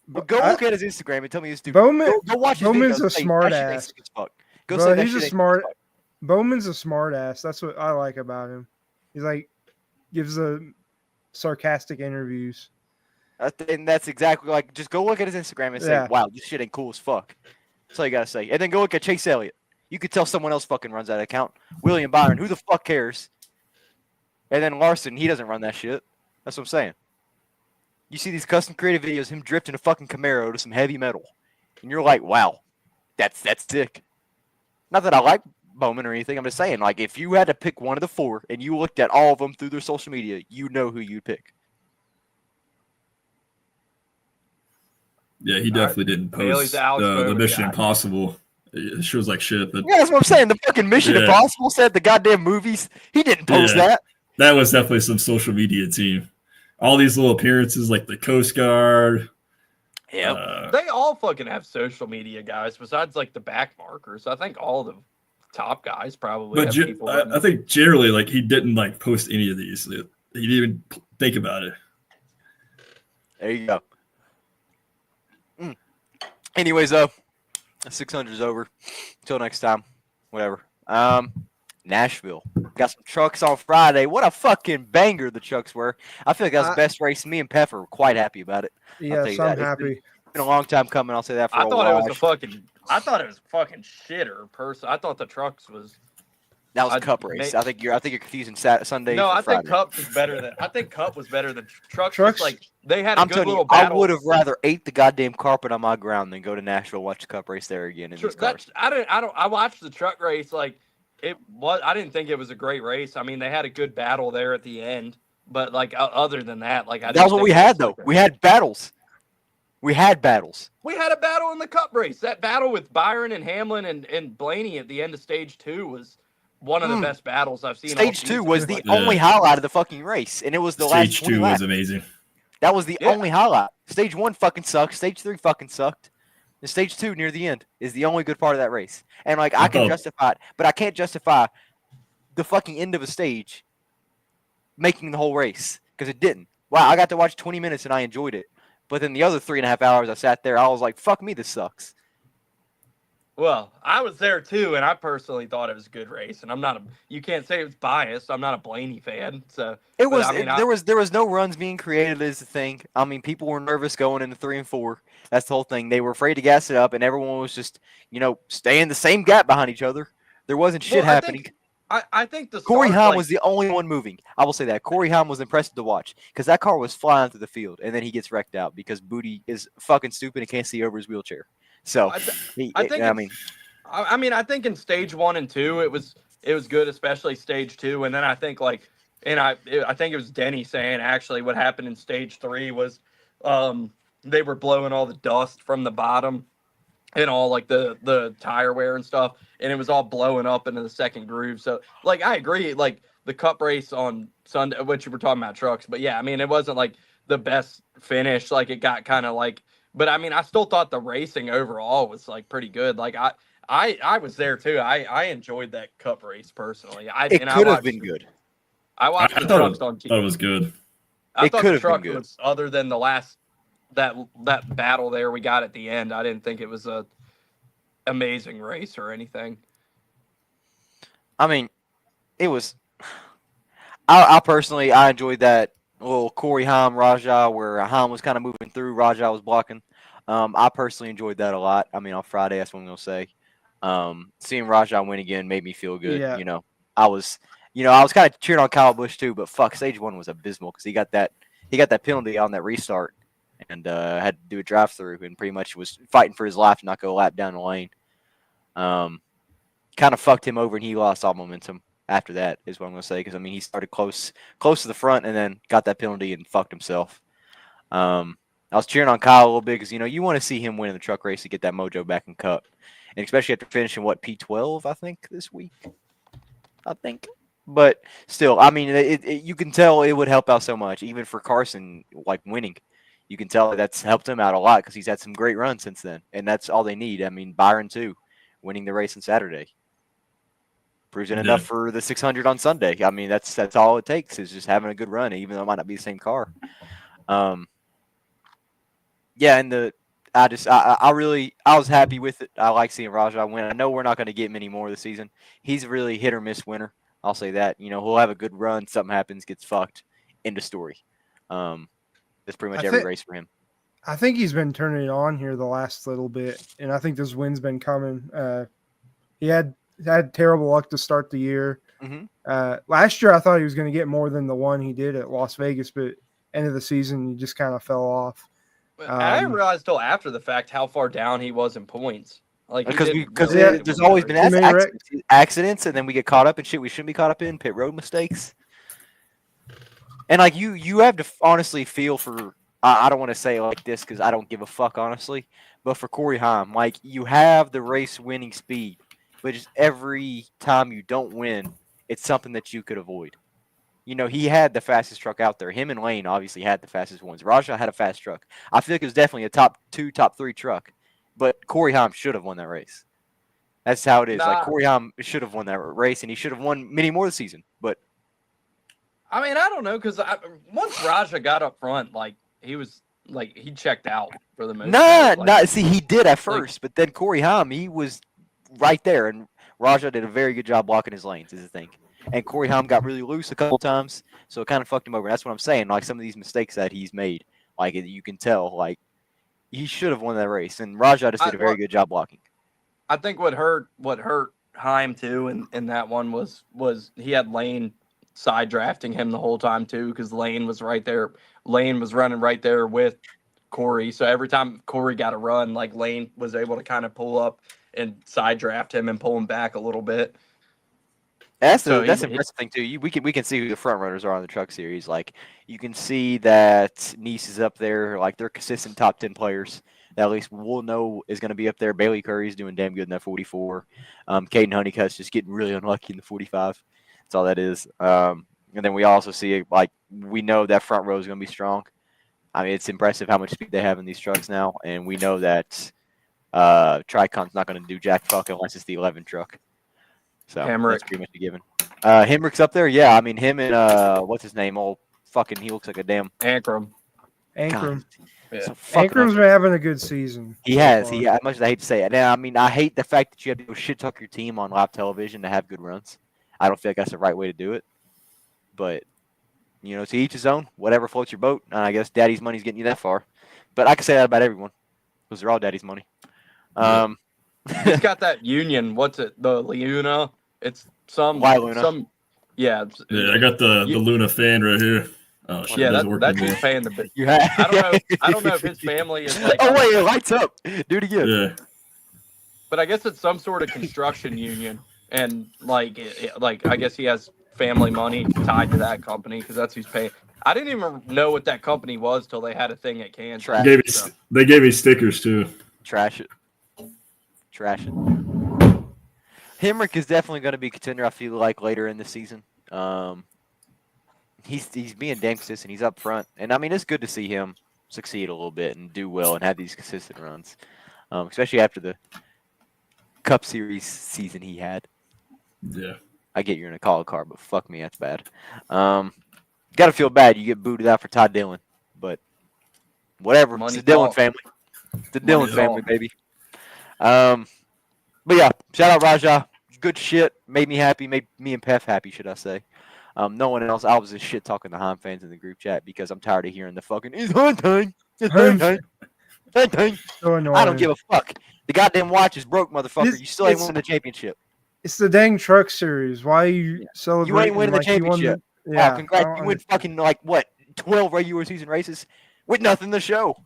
But go look at his Instagram and tell me he's stupid. Bowman- Go watch his Bowman's videos. a Say, smart that shit ain't ass. sick as fuck. Go Bro, say that he's shit a ain't sick as smart- fuck. Bowman's a smart ass. That's what I like about him. He's like gives the sarcastic interviews. And that's exactly like, just go look at his Instagram and say, Yeah. wow, this shit ain't cool as fuck. That's all you gotta say. And then go look at Chase Elliott. You could tell someone else fucking runs that account. William Byron, who the fuck cares? And then Larson, he doesn't run that shit. That's what I'm saying. You see these custom creative videos, him drifting a fucking Camaro to some heavy metal. And you're like, wow, that's sick. Not that I like Bowman or anything. I'm just saying, like, if you had to pick one of the four and you looked at all of them through their social media, you know who you'd pick. Yeah, he definitely didn't Bailey's post Alex the Bowman Mission guy. Impossible. It shows like shit, but Yeah, that's what I'm saying. The fucking Mission Yeah. Impossible said the goddamn movies. He didn't post Yeah. that. that was definitely some social media team. All these little appearances, like the Coast Guard. Yeah. They all fucking have social media guys, besides like the back markers. I think all the top guys probably But have ge- people. I think generally, like, he didn't like post any of these. He didn't even think about it. There you go. Anyways, 600 is over. Until next time, whatever. Nashville got some trucks on Friday. What a fucking banger the trucks were. I feel like that's the best race. Me and Pepper were quite happy about it. tell Yes, you I'm that. It's happy. It's been a long time coming. I'll say that for I a thought while. it was a fucking. I thought it was fucking shitter person. I thought the trucks was. That was a I- cup race. may- I think you're confusing Sunday. No, for I think Friday. Cup was better than. I think Cup was better than trucks. Trucks- Like they had a I'm good telling little you, I battle. would have rather ate the goddamn carpet on my ground than go to Nashville and watch the cup race there again in these cars. I watched the truck race. Like it was. I didn't think it was a great race. I mean, they had a good battle there at the end, but like other than that, like That was what we had though. We had battles. We had battles. We had a battle in the Cup race. That battle with Byron and Hamlin and Blaney at the end of stage 2 was one of the best battles I've seen. all Stage 2 season. was the Yeah. only highlight of the fucking race, and it was the last Stage 20 2 laps. was amazing. That was the Yeah. only highlight. Stage 1 fucking sucked. Stage 3 fucking sucked. And stage 2 near the end is the only good part of that race. And like I can thought- justify it, but I can't justify the fucking end of a stage making the whole race because it didn't. Wow, I got to watch 20 minutes and I enjoyed it. But then the other 3.5 hours I sat there, I was like, fuck me, this sucks. Well, I was there too, and I personally thought it was a good race. And I'm not a. You can't say it was biased. I'm not a Blaney fan, so It But, was I mean, there was no runs being created is the thing. I mean, people were nervous going into 3 and 4. That's the whole thing. They were afraid to gas it up, and everyone was just staying the same gap behind each other. There wasn't shit Well, I happening. I think the Corey start, Haim like, was the only one moving. I will say that. Corey Haim was impressive to watch because that car was flying through the field, and then he gets wrecked out because Booty is fucking stupid and can't see over his wheelchair. So, I th- he, I think I it's- mean, I mean, I think in stage 1 and 2 it was good, especially stage 2, and then I think I think it was Denny saying actually what happened in stage 3 was they were blowing all the dust from the bottom and all like the tire wear and stuff, and it was all blowing up into the second groove. So like I agree, like the Cup race on Sunday, which you were talking about trucks, but yeah, I mean, it wasn't like the best finish. Like it got kind of like, but I mean, I still thought the racing overall was like pretty good. Like I was there too. I enjoyed that Cup race personally. It could have been good. I watched the thought trucks it, on TV. thought it was good. I It thought could the have been truck good. was, other than the last that battle there we got at the end, I didn't think it was a amazing race or anything. I mean, it was. I personally enjoyed that little Corey Haim Rajah where Haim was kind of moving through, Rajah was blocking. I personally enjoyed that a lot. I mean, on Friday, that's what I'm gonna say. Seeing Rajah win again made me feel good. Yeah. I was kind of cheering on Kyle Busch too, but fuck, stage one was abysmal because he got that penalty on that restart and had to do a drive through and pretty much was fighting for his life to not go a lap down the lane. Kind of fucked him over and he lost all momentum after that is what I'm going to say because, I mean, he started close to the front and then got that penalty and fucked himself. I was cheering on Kyle a little bit because, you want to see him win in the truck race to get that mojo back in Cup. And especially after finishing, P12, I think, this week? But still, I mean, you can tell it would help out so much, even for Carson, like, winning. You can tell that's helped him out a lot because he's had some great runs since then. And that's all they need. I mean, Byron, too, winning the race on Saturday. Proves it enough for the 600 on Sunday. I mean, that's all it takes is just having a good run, even though it might not be the same car. Yeah, and I was happy with it. I like seeing Rajah win. I know we're not going to get many more this season. He's a really hit or miss winner. I'll say that. He'll have a good run. Something happens, gets fucked. End of story. That's pretty much every race for him. I think he's been turning it on here the last little bit, and I think this win's been coming. He had terrible luck to start the year. Mm-hmm. Last year, I thought he was going to get more than the one he did at Las Vegas, but end of the season, he just kind of fell off. I didn't realize till after the fact how far down he was in points. Like because there's always been accidents, and then we get caught up in shit we shouldn't be caught up in, pit road mistakes. And like you have to honestly feel for. I don't want to say it like this because I don't give a fuck honestly, but for Corey Haim, like you have the race winning speed, but just every time you don't win, it's something that you could avoid. He had the fastest truck out there. Him and Lane obviously had the fastest ones. Rajah had a fast truck. I feel like it was definitely a top 2, top 3 truck. But Corey Haim should have won that race. That's how it is. Like Corey Haim should have won that race, and he should have won many more this season. But I mean, I don't know because once Rajah got up front, like he was like he checked out for the most part. See, he did at first, but then Corey Haim, he was right there, and Rajah did a very good job blocking his lanes. Is the thing. And Corey Haim got really loose a couple times, so it kind of fucked him over. That's what I'm saying. Like some of these mistakes that he's made, like you can tell, like he should have won that race. And Rajah just did a very good job blocking. I think what hurt Haim too in that one was he had Lane side drafting him the whole time too because Lane was right there. Lane was running right there with Corey, so every time Corey got a run, like Lane was able to kind of pull up and side draft him and pull him back a little bit. That's the impressive thing too. We can see who the front runners are on the truck series. Like you can see that Nice is up there. Like they're consistent top 10 players that at least we'll know is going to be up there. Bailey Curry's doing damn good in that 44. Caden Honeycutt's just getting really unlucky in the 45. That's all that is. And then we also see like we know that front row is going to be strong. I mean, it's impressive how much speed they have in these trucks now, and we know that Tricon's not going to do jack fuck unless it's the 11 truck. So Hemrick. That's pretty much a given. Hemrick's up there, yeah. I mean, him and what's his name? He looks like a damn Ankrum. Ankrum. Yeah. So Ankrum's been having a good season. He has. As much as I hate to say it. Now, I mean, I hate the fact that you have to go shit talk your team on live television to have good runs. I don't feel like that's the right way to do it. But to each his own. Whatever floats your boat. And I guess Daddy's money's getting you that far. But I can say that about everyone because they're all Daddy's money. He's got that union. What's it? The Luna. It's some Luna? Yeah. I got the Luna fan right here. Oh shit! Yeah, that's who's who's paying the bit. You have. I don't know if his family is like. Oh wait, it lights up. Do it again. Yeah. But I guess it's some sort of construction union, and like I guess he has family money tied to that company because that's who's paying. I didn't even know what that company was till they had a thing at Kansas. They gave me stickers too. Trash it. Hemrick is definitely going to be a contender, I feel like, later in the season. He's being damn consistent. He's up front, and I mean it's good to see him succeed a little bit and do well and have these consistent runs, especially after the Cup Series season he had. Yeah. I get you're in a call car, but fuck me, that's bad. Got to feel bad you get booted out for Todd Dillon, but whatever. Money It's the Dillon talk. family. It's the Dillon Money family, talk. baby. But yeah, shout out Raja. Good shit. Made me happy. Made me and Pef happy, should I say. No one else. I was just shit talking to Heim fans in the group chat because I'm tired of hearing the fucking it's hunting. It's hunting. Hunting. So annoying. I don't give a fuck. The goddamn watch is broke, motherfucker. It's- You still ain't it's- winning the championship. It's the dang truck series. Why are you celebrating? You ain't winning the like you won championship. Yeah, Wow, congrats. I don't You win fucking like what 12 regular season races with nothing to show.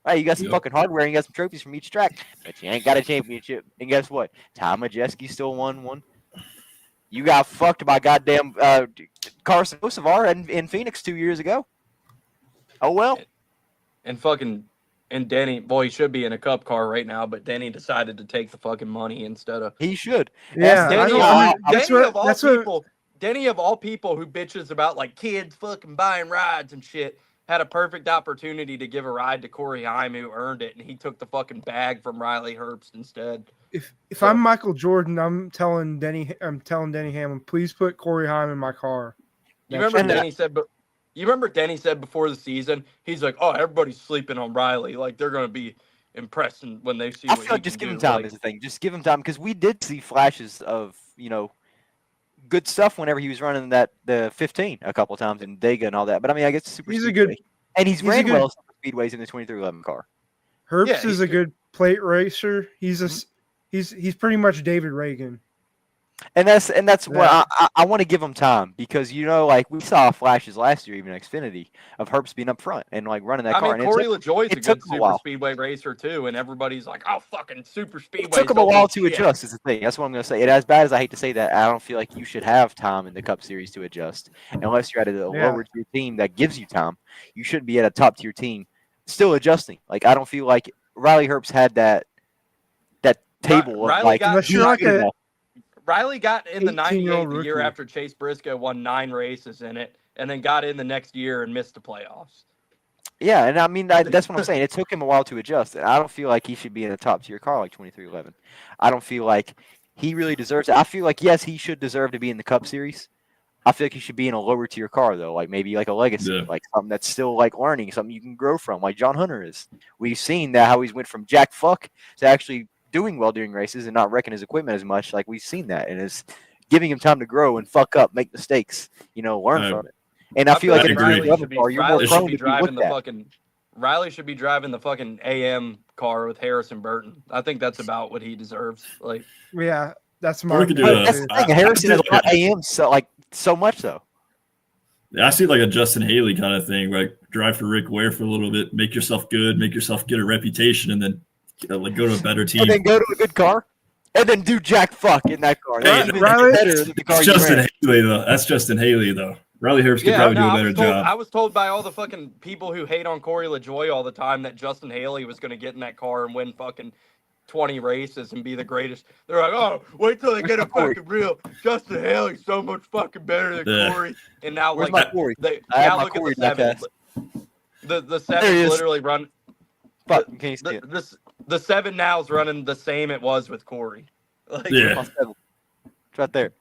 Hey, you got some Yep. fucking hardware and you got some trophies from each track, but you ain't got a championship. And guess what? Ty Majeski still won one. You got fucked by goddamn Carson Kosovar in Phoenix 2 years ago. Oh well. And Denny, boy, he should be in a cup car right now, but Denny decided to take the fucking money instead of He should. Yeah, Denny, I don't- I mean, that's Denny what- of all that's what- people, Denny of all people who bitches about like kids fucking buying rides and shit, had a perfect opportunity to give a ride to Corey Haim who earned it, and he took the fucking bag from Riley Herbst instead. If So- I'm Michael Jordan, I'm telling Denny Hamlin, please put Corey Haim in my car. You That's remember right. Denny said, but you remember Denny said before the season, he's like, "Oh, everybody's sleeping on Riley. Like they're gonna be impressed when they see." I what feel he like just can give him do." time Like, is the thing. Just give him time because we did see flashes of good stuff whenever he was running the 15 a couple times in Dega and all that. But I mean, I guess super He's a speedway. good- and he's he's a ran good- well super speedways in the 2311 car. Herbst Yeah, is he's a good. good plate racer. He's pretty much David Reagan. And that's what Yeah. I want to give him time because like we saw flashes last year even in Xfinity of Herbst being up front and like running that I car. mean, And Corey it LaJoy's a it took good him a super while. speedway racer too, and everybody's like, "Oh, fucking super speedway." It took him a while to adjust. Is the thing. That's what I'm going to say. And as bad as I hate to say that, I don't feel like you should have time in the Cup Series to adjust unless you're at a Yeah. lower tier team that gives you time. You shouldn't be at a top tier team still adjusting. Like I don't feel like Riley Herbst had that table of Riley like got- Unless he's you're like good a enough. Riley got in the 18-year-old 98 the year rookie. after Chase Briscoe won 9 races in it, and then got in the next year and missed the playoffs. Yeah, and I mean that's what I'm saying. It took him a while to adjust, and I don't feel like he should be in a top tier car like 2311. I don't feel like he really deserves it. I feel like yes, he should deserve to be in the Cup Series. I feel like he should be in a lower tier car though, like maybe like a Legacy, Yeah. like something that's still like learning, something you can grow from, like John Hunter is. We've seen that how he's went from Jack Fuck to actually doing well during races and not wrecking his equipment as much. Like we've seen that, and it's giving him time to grow and fuck up, make mistakes, learn I- from it. And I feel like I in a agree. 2311 car, you're more Riley should prone be to be driving looked the at. fucking. Riley should be driving the fucking AM car with Harrison Burton. I think that's about what he deserves. Like, Yeah, that's Or my we could do opinion, a- That's too. the thing. I Harrison is still- not AM so much though. I see like a Justin Haley kind of thing, like drive for Rick Ware for a little bit, make yourself good, make yourself get a reputation, and then like go to a better team. And then go to a good car, and then do Jack Fuck in that car. That's Hey, even Riley- better than the car It's you Justin ran. Haley though. That's Justin Haley though. Riley Herbst could probably do a better job. I was told by all the fucking people who hate on Corey LaJoy all the time that Justin Haley was going to get in that car and win fucking 20 races and be the greatest. They're like, "Oh, wait till they get a Corey. fucking real Justin Haley's so much fucking better than Yeah. Corey." And now, Where's like, my Corey? they I have now my look Corey at the seven. podcast. The There seven he is. literally run. Fuck, can you see The, it? the seven now is running the same it was with Corey. Like, Yeah. My seven. It's right there.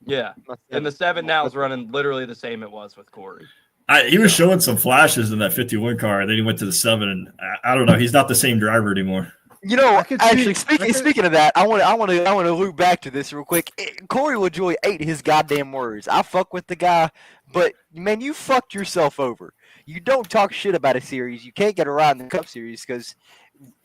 yeah. My And the seven. seven now is running literally the same it was with Corey. He was showing some flashes in that 51 car, and then he went to the 7, and I don't know. He's not the same driver anymore. I could see- Actually, I could- speaking of that, I want to loop back to this real quick. Corey LaJoy ate his goddamn words. I fuck with the guy, but man, you fucked yourself over. You don't talk shit about a series. You can't get a ride in the Cup Series because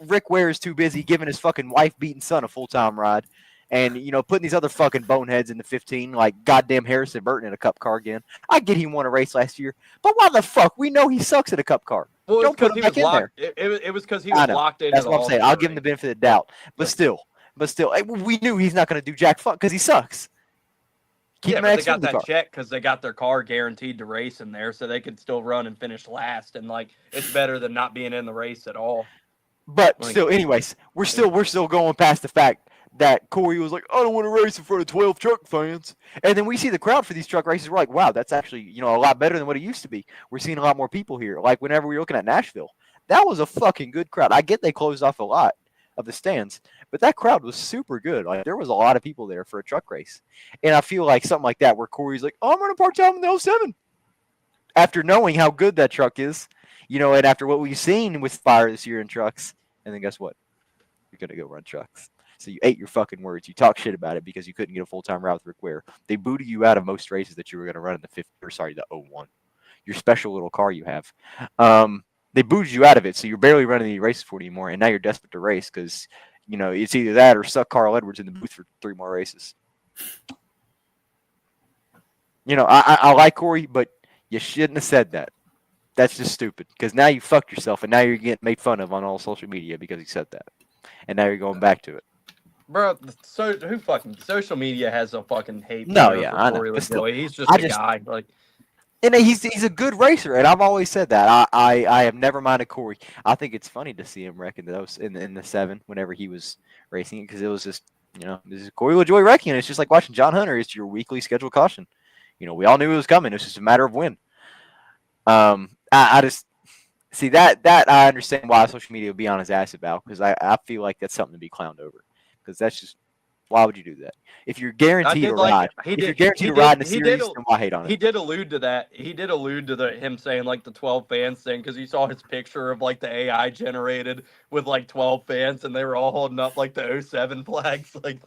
Rick Ware is too busy giving his fucking wife-beating son a full-time ride, and putting these other fucking boneheads in the 15 like goddamn Harrison Burton in a Cup car again. I get he won a race last year, but why the fuck? We know he sucks at a Cup car. Well, Don't it's because put he him was back in locked. It was because he I was know. locked into That's the what I'm saying. I'll give him the All-Star benefit of the doubt. But Like- still, we knew he's not going to do jack fuck because he sucks. Keep Yeah, him but in they got Xfinity that car. check because they got their car guaranteed to race in there, so they could still run and finish last. And like, it's better than not being in the race at all. But like- still, anyways, we're still going past the fact that Corey was like, I don't want to race in front of 12 truck fans. And then we see the crowd for these truck races. We're like, wow, that's actually, a lot better than what it used to be. We're seeing a lot more people here. Like whenever we were looking at Nashville, that was a fucking good crowd. I get they closed off a lot of the stands, but that crowd was super good. Like there was a lot of people there for a truck race. And I feel like something like that where Corey's like, oh, I'm going to part-time in the 07. After knowing how good that truck is, and after what we've seen with Spire this year in trucks, and then guess what? You're going to go run trucks. So you ate your fucking words. You talk shit about it because you couldn't get a full-time route with Rick Ware. They booted you out of most races that you were going to run in the 01. Your special little car you have. They booted you out of it, so you're barely running any races for it anymore, and now you're desperate to race because, it's either that or suck Carl Edwards in the booth for 3 more races. I like Corey, but you shouldn't have said that. That's just stupid because now you fucked yourself, and now you're getting made fun of on all social media because he said that, and now you're going back to it. Bro, who fucking social media has a fucking hate? No, yeah, I know. He's just a guy. Like, and he's a good racer, and I've always said that. I have never minded Corey. I think it's funny to see him wrecking those in the 7 whenever he was racing it because it was just this is Corey LaJoie wrecking. It's just like watching John Hunter. It's your weekly scheduled caution. We all knew it was coming. It's just a matter of when. I just see that I understand why social media would be on his ass about because I feel like that's something to be clowned over. Because that's just, why would you do that? If you're guaranteed a ride, in the series, then why hate on it? He did allude to that. He did allude to him saying like the 12 fans thing because you saw his picture of like the AI generated with like 12 fans and they were all holding up like the 07 flags. Like,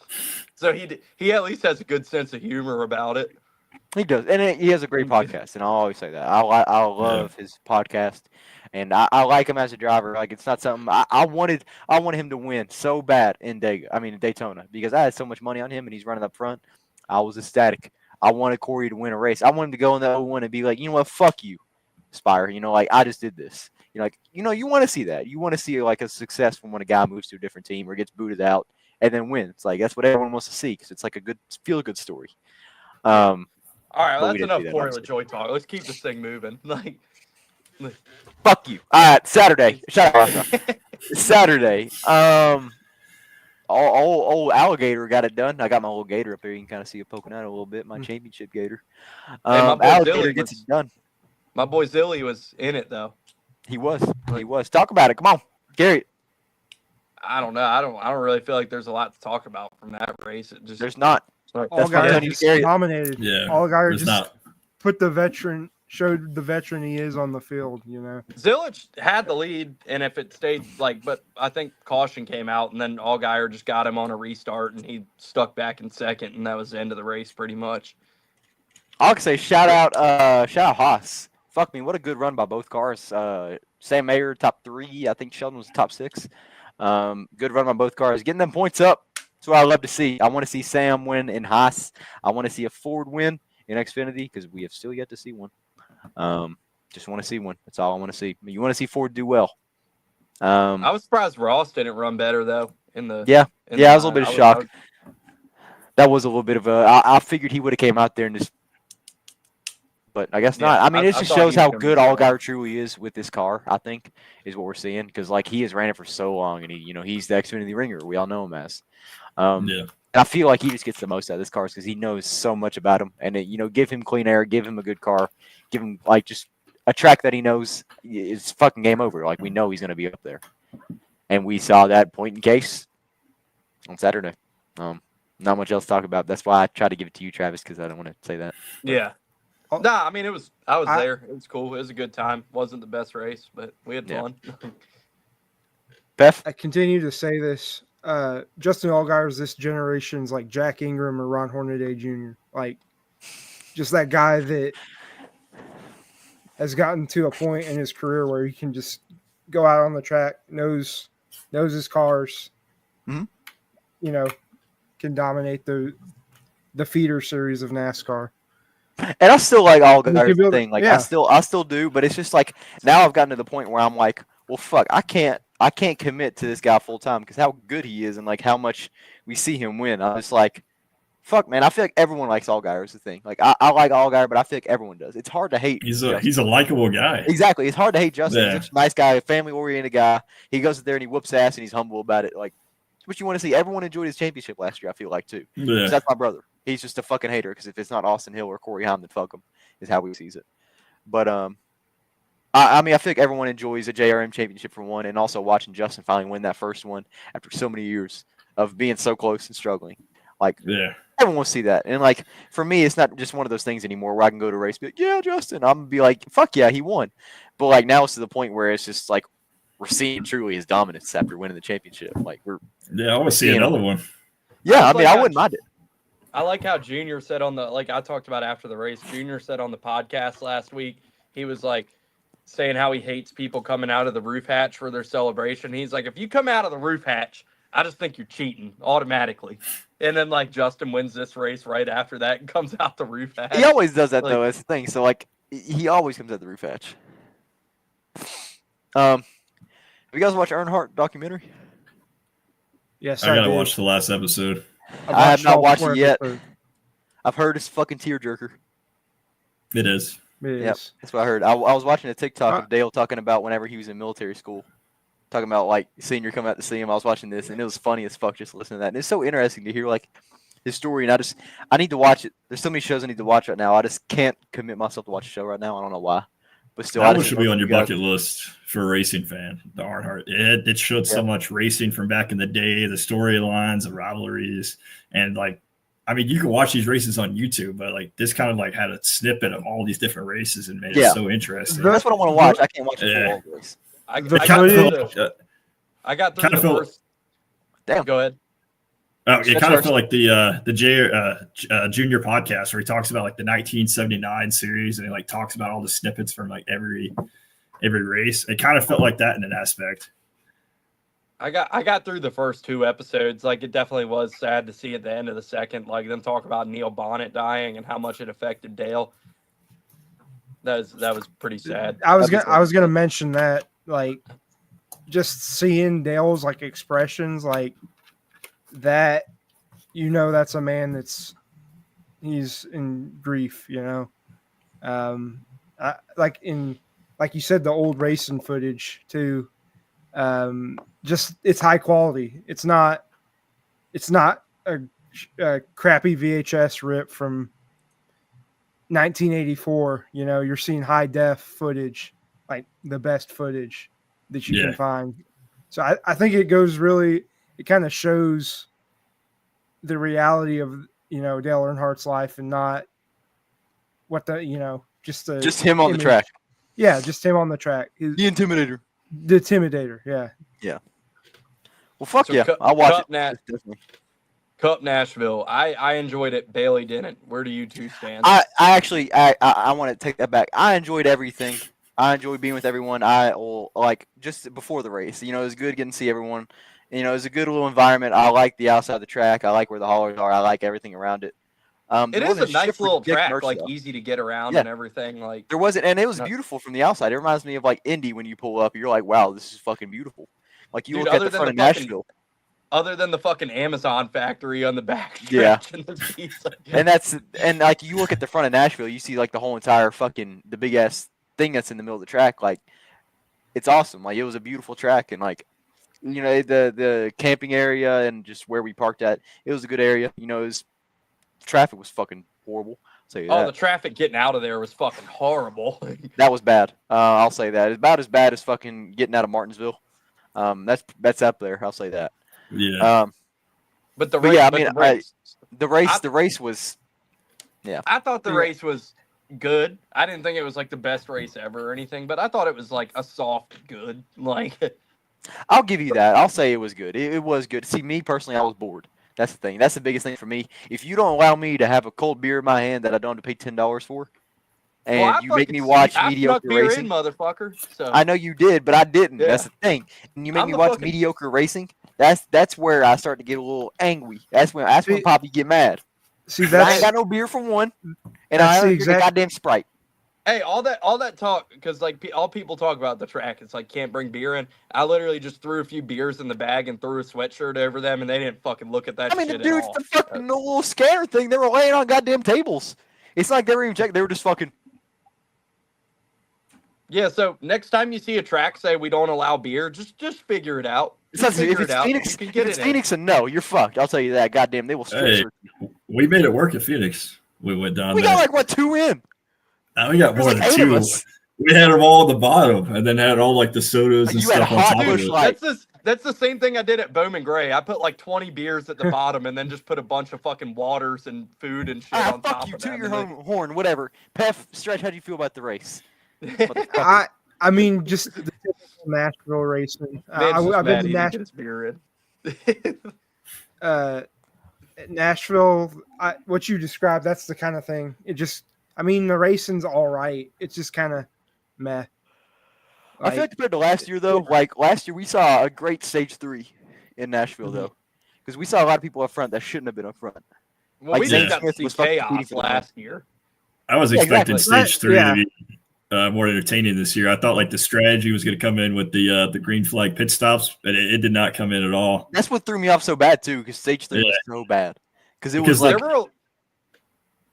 so he at least has a good sense of humor about it. He does, and he has a great podcast, and I'll always say that. I love his podcast. And I like him as a driver. Like it's not something I wanted him to win so bad in Daytona because I had so much money on him and he's running up front. I was ecstatic. I wanted Corey to win a race. I wanted him to go in the 01 and be like, you know what, fuck you, Spire. I just did this. You want to see that. You want to see like a success from when a guy moves to a different team or gets booted out and then wins. Like that's what everyone wants to see because it's like a good feel-good story. All right, that's enough Corey LaJoie talk. Let's keep this thing moving. Fuck you. All right, Saturday. Shut up. Saturday. Old alligator got it done. I got my little gator up there. You can kind of see it poking out a little bit. My championship gator. Alligator gets it done. My boy Zilly was in it though. He was. Talk about it. Come on, Gary. I don't know. I don't really feel like there's a lot to talk about from that race. There's not. Allgaier just dominated. Yeah. Allgaier just showed the veteran he is on the field, Zilich had the lead, and if it stayed but I think caution came out, and then Allgaier just got him on a restart, and he stuck back in second, and that was the end of the race pretty much. I'll say shout out Haas. Fuck me, what a good run by both cars. Sam Mayer top 3, I think Sheldon was top 6. Good run by both cars, getting them points up. That's what I love to see. I want to see Sam win in Haas. I want to see a Ford win in Xfinity because we have still yet to see one. Just want to see one. That's all I want to see. You want to see Ford do well. I was surprised Ross didn't run better though. I was a little bit of shock. That was a little bit of I figured he would have came out there and just, but I guess not. I mean, it just shows how good Allgaier truly is with this car. I think is what we're seeing because he has ran it for so long and he's the Xfinity ringer. We all know him as. I feel like he just gets the most out of this car because he knows so much about him. And, give him clean air, give him a good car, give him, just a track that he knows is fucking game over. Like, we know he's going to be up there. And we saw that point in case on Saturday. Not much else to talk about. That's why I tried to give it to you, Travis, because I don't want to say that. Yeah. Nah, I mean, I was there. It was cool. It was a good time. Wasn't the best race, but we had fun. Beth? I continue to say this. Justin Allgaier is this generation's like Jack Ingram or Ron Hornaday Jr. Like, just that guy that has gotten to a point in his career where he can just go out on the track, knows his cars, can dominate the feeder series of NASCAR. And I still like Allgaier's thing. Like, I still do, but it's just like now I've gotten to the point where I'm like, well, fuck, I can't commit to this guy full time because how good he is and like how much we see him win. I'm just like, fuck, man. I feel like everyone likes Allgaier is the thing. Like I like Allgaier, but I feel like everyone does. It's hard to hate. He's a likable guy. Exactly. It's hard to hate Justin. Yeah. He's such a nice guy, a family oriented guy. He goes there and he whoops ass and he's humble about it. Like, what you want to see. Everyone enjoyed his championship last year, I feel like, too. Yeah. That's my brother. He's just a fucking hater because if it's not Austin Hill or Corey Haim, then fuck him, is how he sees it. But, I mean, I feel like everyone enjoys a JRM championship for one, and also watching Justin finally win that first one after so many years of being so close and struggling. Like, Yeah. everyone wants to see that. And, like, for me, it's not just one of those things anymore where I can go to a race and be like, yeah, Justin. I'm going to be like, fuck yeah, he won. But, like, now it's to the point where it's just, like, we're seeing truly his dominance after winning the championship. Like, I want to see another one. Yeah, I mean, I wouldn't mind it. I like how Junior said on the, like I talked about after the race, Junior said on the podcast last week, he was like saying how he hates people coming out of the roof hatch for their celebration. He's like, if you come out of the roof hatch, I just think you're cheating automatically. And then like Justin wins this race right after that and comes out the roof hatch. He always does that, Like- though. That's the thing. So, like, he always comes out the roof hatch. Have you guys watched Earnhardt documentary? Yes, I gotta did. watch the last episode. I have not all watched 4 it yet. episodes. I've heard it's fucking tearjerker. It is. It Yep, is. that's what I heard. I was watching a TikTok of Dale talking about whenever he was in military school, talking about like senior coming out to see him. I was watching this and it was funny as fuck just listening to that. And it's so interesting to hear like his story. And I need to watch it. There's so many shows I need to watch right now. I just can't commit myself to watch a show right now. I don't know why, but still, That I one just should love be on you your guys. bucket list for a racing fan. The Earnhardt. It showed so much racing from back in the day, the storylines, the rivalries, and like, I mean, you can watch these races on YouTube, but like this kind of like had a snippet of all these different races and made it so interesting. That's what I want to watch. I can't watch the full all race. I The got kind through of the, I got through kind the of felt- first. Damn. Go ahead. It kind of felt like the Junior podcast where he talks about like the 1979 series and he like talks about all the snippets from like every race. It kind of felt like that in an aspect. I got through the first 2 episodes. Like it definitely was sad to see at the end of the second, like them talk about Neil Bonnet dying and how much it affected Dale. That was pretty sad. I was gonna mention that, like, just seeing Dale's like expressions, like that, that's a man he's in grief, like you said, the old racing footage too. Just it's high quality. It's not a crappy VHS rip from 1984. You're seeing high def footage, like the best footage that you can find. So I think it kind of shows the reality of Dale Earnhardt's life and not what just him on the track. Yeah, just him on the track. The Intimidator. The Intimidator, yeah. Well, fuck So yeah, I'll watch Cup it. Definitely. Cup Nashville. I enjoyed it. Bailey didn't. Where do you two stand? I actually want to take that back. I enjoyed everything. I enjoyed being with everyone. Like just before the race. It was good getting to see everyone. It was a good little environment. I like the outside of the track. I like where the haulers are. I like everything around it. It is a nice little track, merch, like though. easy to get around and everything. Like there wasn't, and it was beautiful from the outside. It reminds me of like Indy when you pull up. You're like, wow, this is fucking beautiful. Like you Dude, look at the front of Nashville. Other than the fucking Amazon factory on the back. Yeah. And the pizza. And like you look at the front of Nashville, you see like the whole entire fucking the big ass thing that's in the middle of the track. Like it's awesome. Like it was a beautiful track, and like the camping area and just where we parked at, it was a good area. Traffic was fucking horrible. I'll tell you that. The traffic getting out of there was fucking horrible. That was bad. I'll say that. It's about as bad as fucking getting out of Martinsville. That's up there. I'll say that. Yeah. But the race was. Yeah. I thought the race was good. I didn't think it was like the best race ever or anything, but I thought it was like a soft good. Like I'll give you that. I'll say it was good. It was good. See, me personally, I was bored. That's the thing. That's the biggest thing for me. If you don't allow me to have a cold beer in my hand that I don't have to pay $10 for, and you make me watch mediocre racing, motherfucker. So I know you did, but I didn't. Yeah. That's the thing. And you make me watch mediocre racing. That's where I start to get a little angry. That's when Poppy get mad. See, I ain't got no beer for one, and I ain't got goddamn Sprite. Hey, all that talk, because like all people talk about the track, it's like can't bring beer in. I literally just threw a few beers in the bag and threw a sweatshirt over them, and they didn't fucking look at that. I mean, shit the dudes, the fucking little scanner thing, they were laying on goddamn tables. It's like they were even checking. They were just fucking. Yeah. So next time you see a track say we don't allow beer, just figure it out. It's not, figure if it it's out. Phoenix, You can if get it's it in. Phoenix, and no, you're fucked. I'll tell you that. Goddamn, they will strip Hey, search you. we made it work at Phoenix. We went down We there. got like what 2 in? We got There's more like than 8 of 2. us. We had them all at the bottom, and then had all like the sodas Like, and you had stuff on hot top of Busch it. Light. That's the same thing I did at Bowman Gray. I put like 20 beers at the bottom and then just put a bunch of fucking waters and food and shit on top Fuck you. of To that. your And horn, whatever. Pef, Stretch, how do you feel about the race? then- I mean, just the typical Nashville racing. Man's just I've been mad to he didn't get his beer in. Nashville. What you described, that's the kind of thing. It just, I mean, the racing's all right. It's just kind of meh. I feel like compared to last year, though, like last year we saw a great stage 3 in Nashville, though, because we saw a lot of people up front that shouldn't have been up front. Well, Like we Zane just got to Smith see was fucking competing chaos for the win. last year. I was Yeah, expecting exactly. stage 3 Yeah. to be more entertaining this year. I thought like the strategy was going to come in with the green flag pit stops, but it did not come in at all. That's what threw me off so bad too, because stage 3 was so bad. Because it was like There were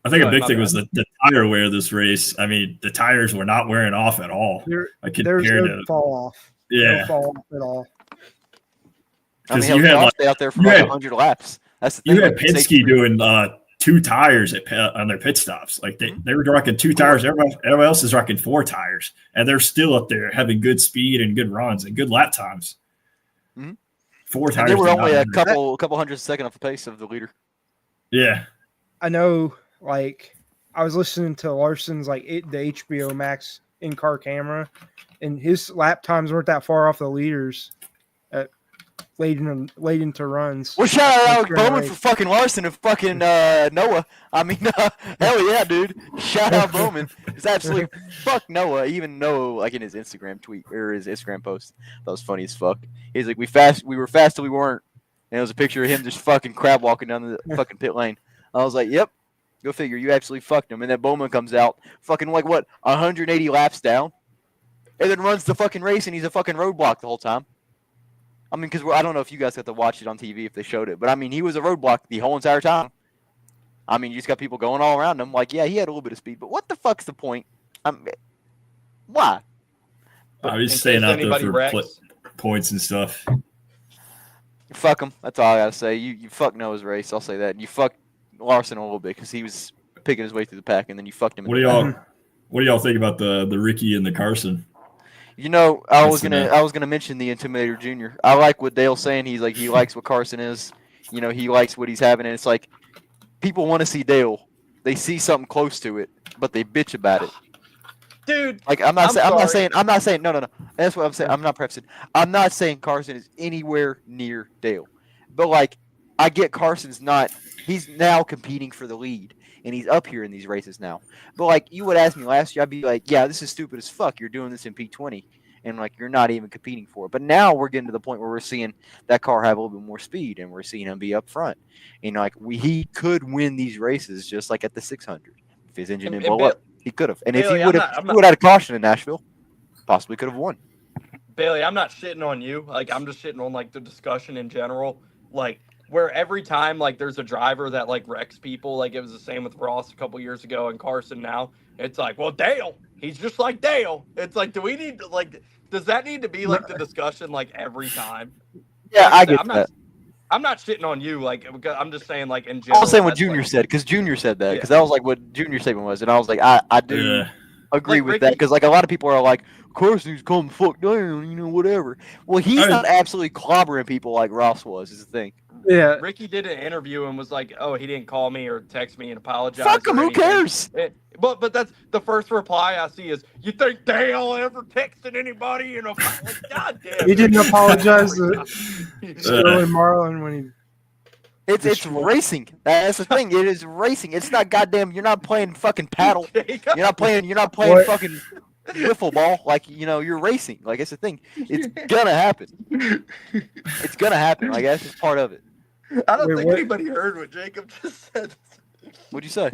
I think Go a big ahead, thing my was the tire wear this race. I mean, the tires were not wearing off at all. There's Compared no to fall off. yeah, No fall off at all. I mean, because hell, you had Josh like stayed out there for you like had- 100 laps. That's the thing. you had about stage Penske 3. doing 2 tires on their pit stops. Like they were rocking 2 tires. Everybody else is rocking 4 tires, and they're still up there having good speed and good runs and good lap times. Mhm. 4 And tires. they were did only not a matter. couple hundred seconds off the pace of the leader. Yeah, I know, like, I was listening to Larson's, like, the HBO Max in-car camera, and his lap times weren't that far off the leaders late into runs. Well, shout out Alex During the Bowman race. for fucking Larson and fucking Noah. I mean, hell yeah, dude. Shout out Bowman. It's absolutely fuck Noah. Even Noah, like in his Instagram tweet or his Instagram post, that was funny as fuck. He's like, we were fast till we weren't, and it was a picture of him just fucking crab walking down the fucking pit lane. I was like, yep, go figure. You absolutely fucked him. And then Bowman comes out, fucking like what, 180 laps down, and then runs the fucking race, and he's a fucking roadblock the whole time. I mean, because I don't know if you guys got to watch it on TV if they showed it, but I mean, he was a roadblock the whole entire time. I mean, you just got people going all around him. Like, yeah, he had a little bit of speed, but what the fuck's the point? Why? I was in staying case out there anybody for wrecks. points and stuff. Fuck him. That's all I gotta say. You fuck Noah's race. I'll say that. And you fuck Larson a little bit because he was picking his way through the pack, and then you fucked him. What do y'all think about the Ricky and the Carson? You know, I was What's gonna mention the Intimidator Jr. I like what Dale's saying. He's like, he likes what Carson is. You know, he likes what he's having, and it's like people want to see Dale. They see something close to it, but they bitch about it. Dude, Like I'm not sorry. saying no. That's what I'm saying. I'm not prefacing. I'm not saying Carson is anywhere near Dale, but like I get Carson's not. He's now competing for the lead, and he's up here in these races now. But like you would ask me last year, I'd be like, yeah, this is stupid as fuck. You're doing this in P20, and like you're not even competing for it. But now we're getting to the point where we're seeing that car have a little bit more speed, and we're seeing him be up front. And like he could win these races just like at the 600 if his engine didn't blow up. He could have, and if Bailey, he would have had a caution in Nashville, possibly could have won. Bailey, I'm not shitting on you. Like, I'm just shitting on like the discussion in general. Like, where every time like there's a driver that like wrecks people, like it was the same with Ross a couple years ago and Carson now. It's like, well, Dale, he's just like Dale. It's like, do we need to like? Does that need to be like the discussion like every time? Yeah, Like I said, get that. I'm not shitting on you. Like, because I'm just saying like in general. I was saying what that's, Junior like, said because Junior said that Yeah. because that was like what Junior's statement was, and I was like, I do Yeah. agree Like with Ricky- that because like a lot of people are like, Carson's come fuck down, you know, whatever. Well, he's I- not absolutely clobbering people like Ross was. Is the thing. Yeah, Ricky did an interview and was like, "Oh, he didn't call me or text me and apologize." Fuck him. or Who anything." cares? But that's the first reply I see is, "You think Dale ever texted anybody?" You know, like, God damn. he didn't Ricky. apologize to Sterling Marlin when he. It's racing. That's the thing. It is racing. It's not goddamn. You're not playing fucking paddle. Jacob. You're not playing What? fucking wiffle ball. Like, you know, you're racing. Like, it's the thing. It's gonna happen. It's gonna happen. Like, that's just part of it. I don't Wait, think what? anybody heard what Jacob just said. What'd you say?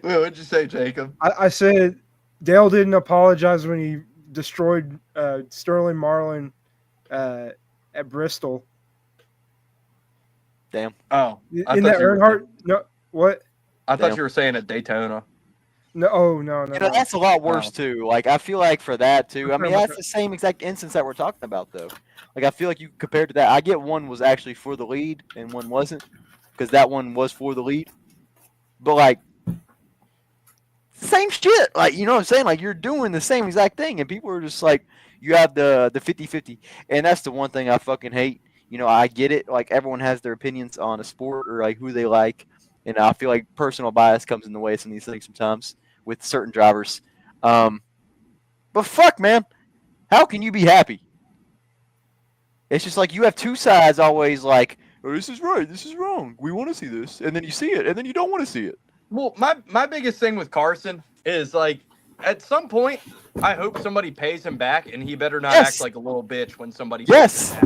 Well, what'd you say, Jacob? I said Dale didn't apologize when he destroyed Sterling Marlin at Bristol. Damn. Oh, In that Earnhardt, no, what? I thought Damn. you were saying at Daytona. No. That's a lot worse too. Like I feel like for that too. I mean, Okay. that's the same exact instance that we're talking about though. Like I feel like you compared to that. I get one was actually for the lead and one wasn't, because that one was for the lead. But like, same shit. Like you know what I'm saying? Like you're doing the same exact thing, and people are just like, you have the 50-50, and that's the one thing I fucking hate. You know, I get it. Like everyone has their opinions on a sport or like who they like, and I feel like personal bias comes in the way of some of these things sometimes with certain drivers. But fuck, man, how can you be happy? It's just like you have two sides always like, oh, this is right, this is wrong. We want to see this, and then you see it, and then you don't want to see it. Well, my biggest thing with Carson is like, at some point, I hope somebody pays him back, and he better not act like a little bitch when somebody. Yes.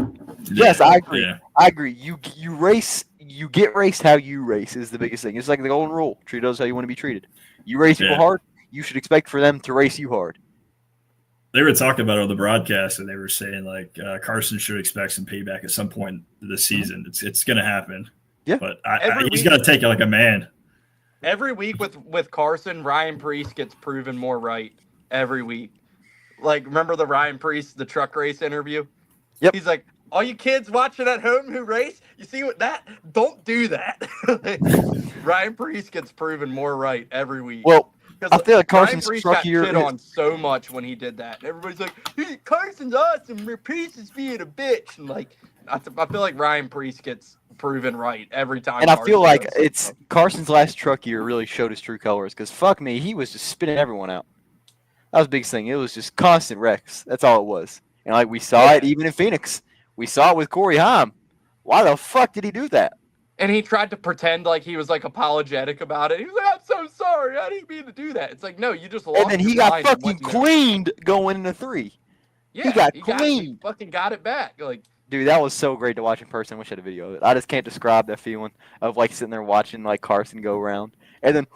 Yes, I agree. Yeah. I agree. You race, you get raced how you race is the biggest thing. It's like the golden rule: treat others how you want to be treated. You race people hard, you should expect for them to race you hard. They were talking about it on the broadcast, and they were saying like Carson should expect some payback at some point this season. It's going to happen. Yeah, but he's got to take it like a man. Every week with Carson, Ryan Preece gets proven more right every week. Like, remember the Ryan Preece, the truck race interview? Yep. He's like, all you kids watching at home who race, you see what that? Don't do that. Ryan Preece gets proven more right every week. Well, I feel like Carson's Ryan Preece truck got year shit on so much when he did that. Everybody's like, hey, Carson's awesome. Preece is being a bitch. And like, I feel like Ryan Preece gets proven right every time. And I feel like it's Carson's last truck year really showed his true colors, because fuck me, he was just spinning everyone out. That was the biggest thing. It was just constant wrecks. That's all it was. And like we saw it even in Phoenix. We saw it with Corey Haim. Why the fuck did he do that? And he tried to pretend like he was like apologetic about it. He was like, I'm so sorry. I didn't mean to do that. It's like, no, you just lost. And then he got fucking cleaned going into 3. Yeah, he got cleaned. He fucking got it back. Like, dude, that was so great to watch in person. I wish I had a video of it. I just can't describe that feeling of like sitting there watching like Carson go around and then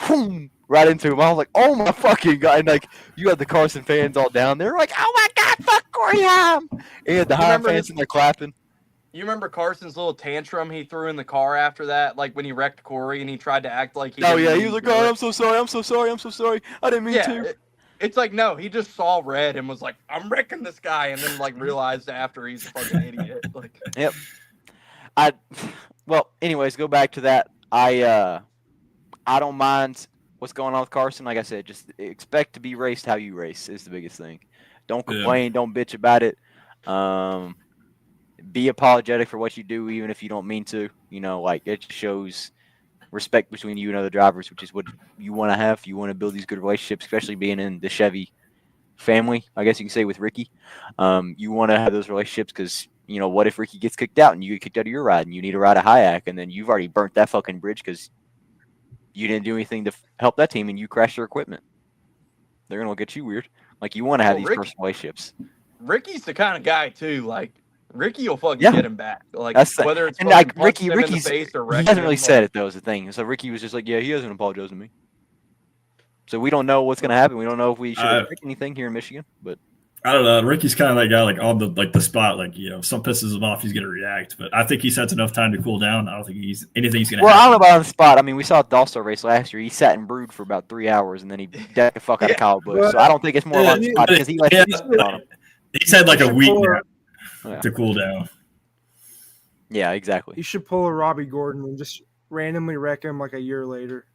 boom, right into him. I was like, oh my fucking god! And like you had the Carson fans all down there, like, oh my god, fuck Corey Haim. And the Haim fans in there clapping. You remember Carson's little tantrum he threw in the car after that, like when he wrecked Corey and he tried to act like he. Oh yeah, he was like, oh, I'm so sorry, I didn't mean to. It's like, no, he just saw red and was like, I'm wrecking this guy, and then like realized after he's a fucking idiot. Like, yep. Well, anyways, go back to that. I don't mind what's going on with Carson. Like I said, just expect to be raced how you race is the biggest thing. Don't complain, don't bitch about it. Be apologetic for what you do, even if you don't mean to. You know, like it shows respect between you and other drivers, which is what you want to have. You want to build these good relationships, especially being in the Chevy family, I guess you can say, with Ricky. You want to have those relationships because, you know, what if Ricky gets kicked out and you get kicked out of your ride and you need a ride at Hayek, and then you've already burnt that fucking bridge because you didn't do anything to help that team and you crashed their equipment. They're going to look at you weird. Like, you want to have these personal relationships. Ricky's the kind of guy, too, like, Ricky will fucking get him back. Like, whether it's like Ricky's in the face or he hasn't really said it though, is the thing. So Ricky was just like, yeah, he hasn't apologized to me. So we don't know what's gonna happen. We don't know if we should expect anything here in Michigan. But I don't know. Ricky's kind of that guy, like on the spot. Like, you know, if some pisses him off, he's gonna react. But I think he's had enough time to cool down. I don't think anything's gonna. Well, happen. I don't know about on the spot. I mean, we saw Dalstar race last year. He sat and brewed for about 3 hours, and then he decked the fuck out of Kyle Busch. So I don't think it's more on the spot because he let on him. He's had like a week to cool down. Yeah, exactly. You should pull a Robbie Gordon and just randomly wreck him like a year later.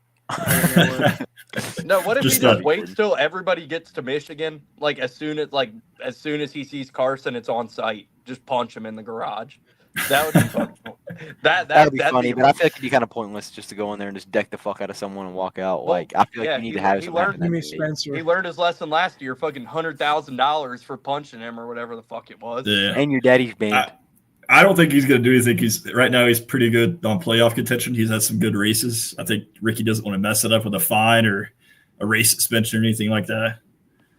No, what if he just waits till everybody gets to Michigan? Like as soon as he sees Carson, it's on site. Just punch him in the garage. That would be funny. That'd be funny, but I feel like it'd be kind of pointless just to go in there and just deck the fuck out of someone and walk out. Like I feel like you need to have he learned his lesson last year. Fucking $100,000 for punching him or whatever the fuck it was. Yeah. And your daddy's banned. I don't think he's going to do anything. Right now he's pretty good on playoff contention. He's had some good races. I think Ricky doesn't want to mess it up with a fine or a race suspension or anything like that.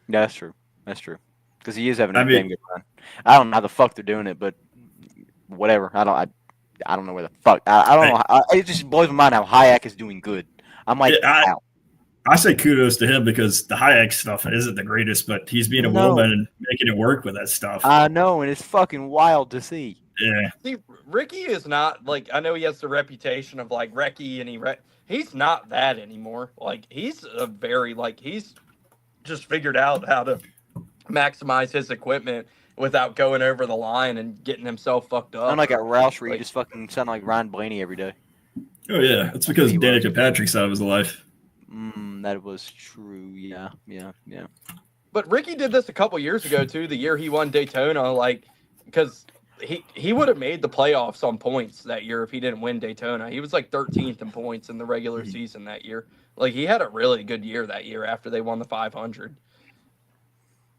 Yeah, that's true. That's true. Because he is having a damn good run. I don't know how the fuck they're doing it, but whatever. I don't know where the fuck. I don't know. It just blows my mind how Hayek is doing good. I'm like, wow. I say kudos to him because the Hayek stuff isn't the greatest, but he's being a woman and making it work with that stuff. I know, and it's fucking wild to see. Yeah. See, Ricky is not like, I know he has the reputation of like Wrecky, and he's not that anymore. Like he's he's just figured out how to maximize his equipment without going over the line and getting himself fucked up. Unlike at Roush, where you like- just fucking sound like Ryan Blaney every day. Oh yeah, it's because He Danica was. Patrick's out of his life. That was true. Yeah. But Ricky did this a couple years ago too. The year he won Daytona, like because he would have made the playoffs on points that year if he didn't win Daytona. He was like 13th in points in the regular season that year. Like he had a really good year that year after they won the 500.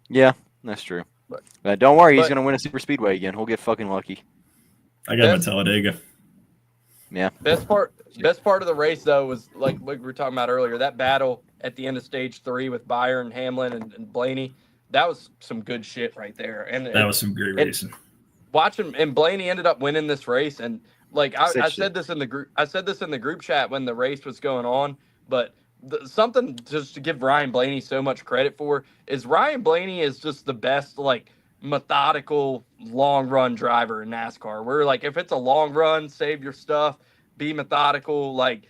Yeah, that's true. But don't worry, he's gonna win a super speedway again. He'll get fucking lucky. I got him at Talladega. Yeah. Best part of the race though was like we were talking about earlier, that battle at the end of stage 3 with Byron, Hamlin, and Blaney. That was some good shit right there. And That was some great racing. Watching, and Blaney ended up winning this race. And like I said this in the group, chat when the race was going on. But something just to give Ryan Blaney so much credit for is Ryan Blaney is just the best like methodical long run driver in NASCAR. Where like if it's a long run, save your stuff, be methodical. Like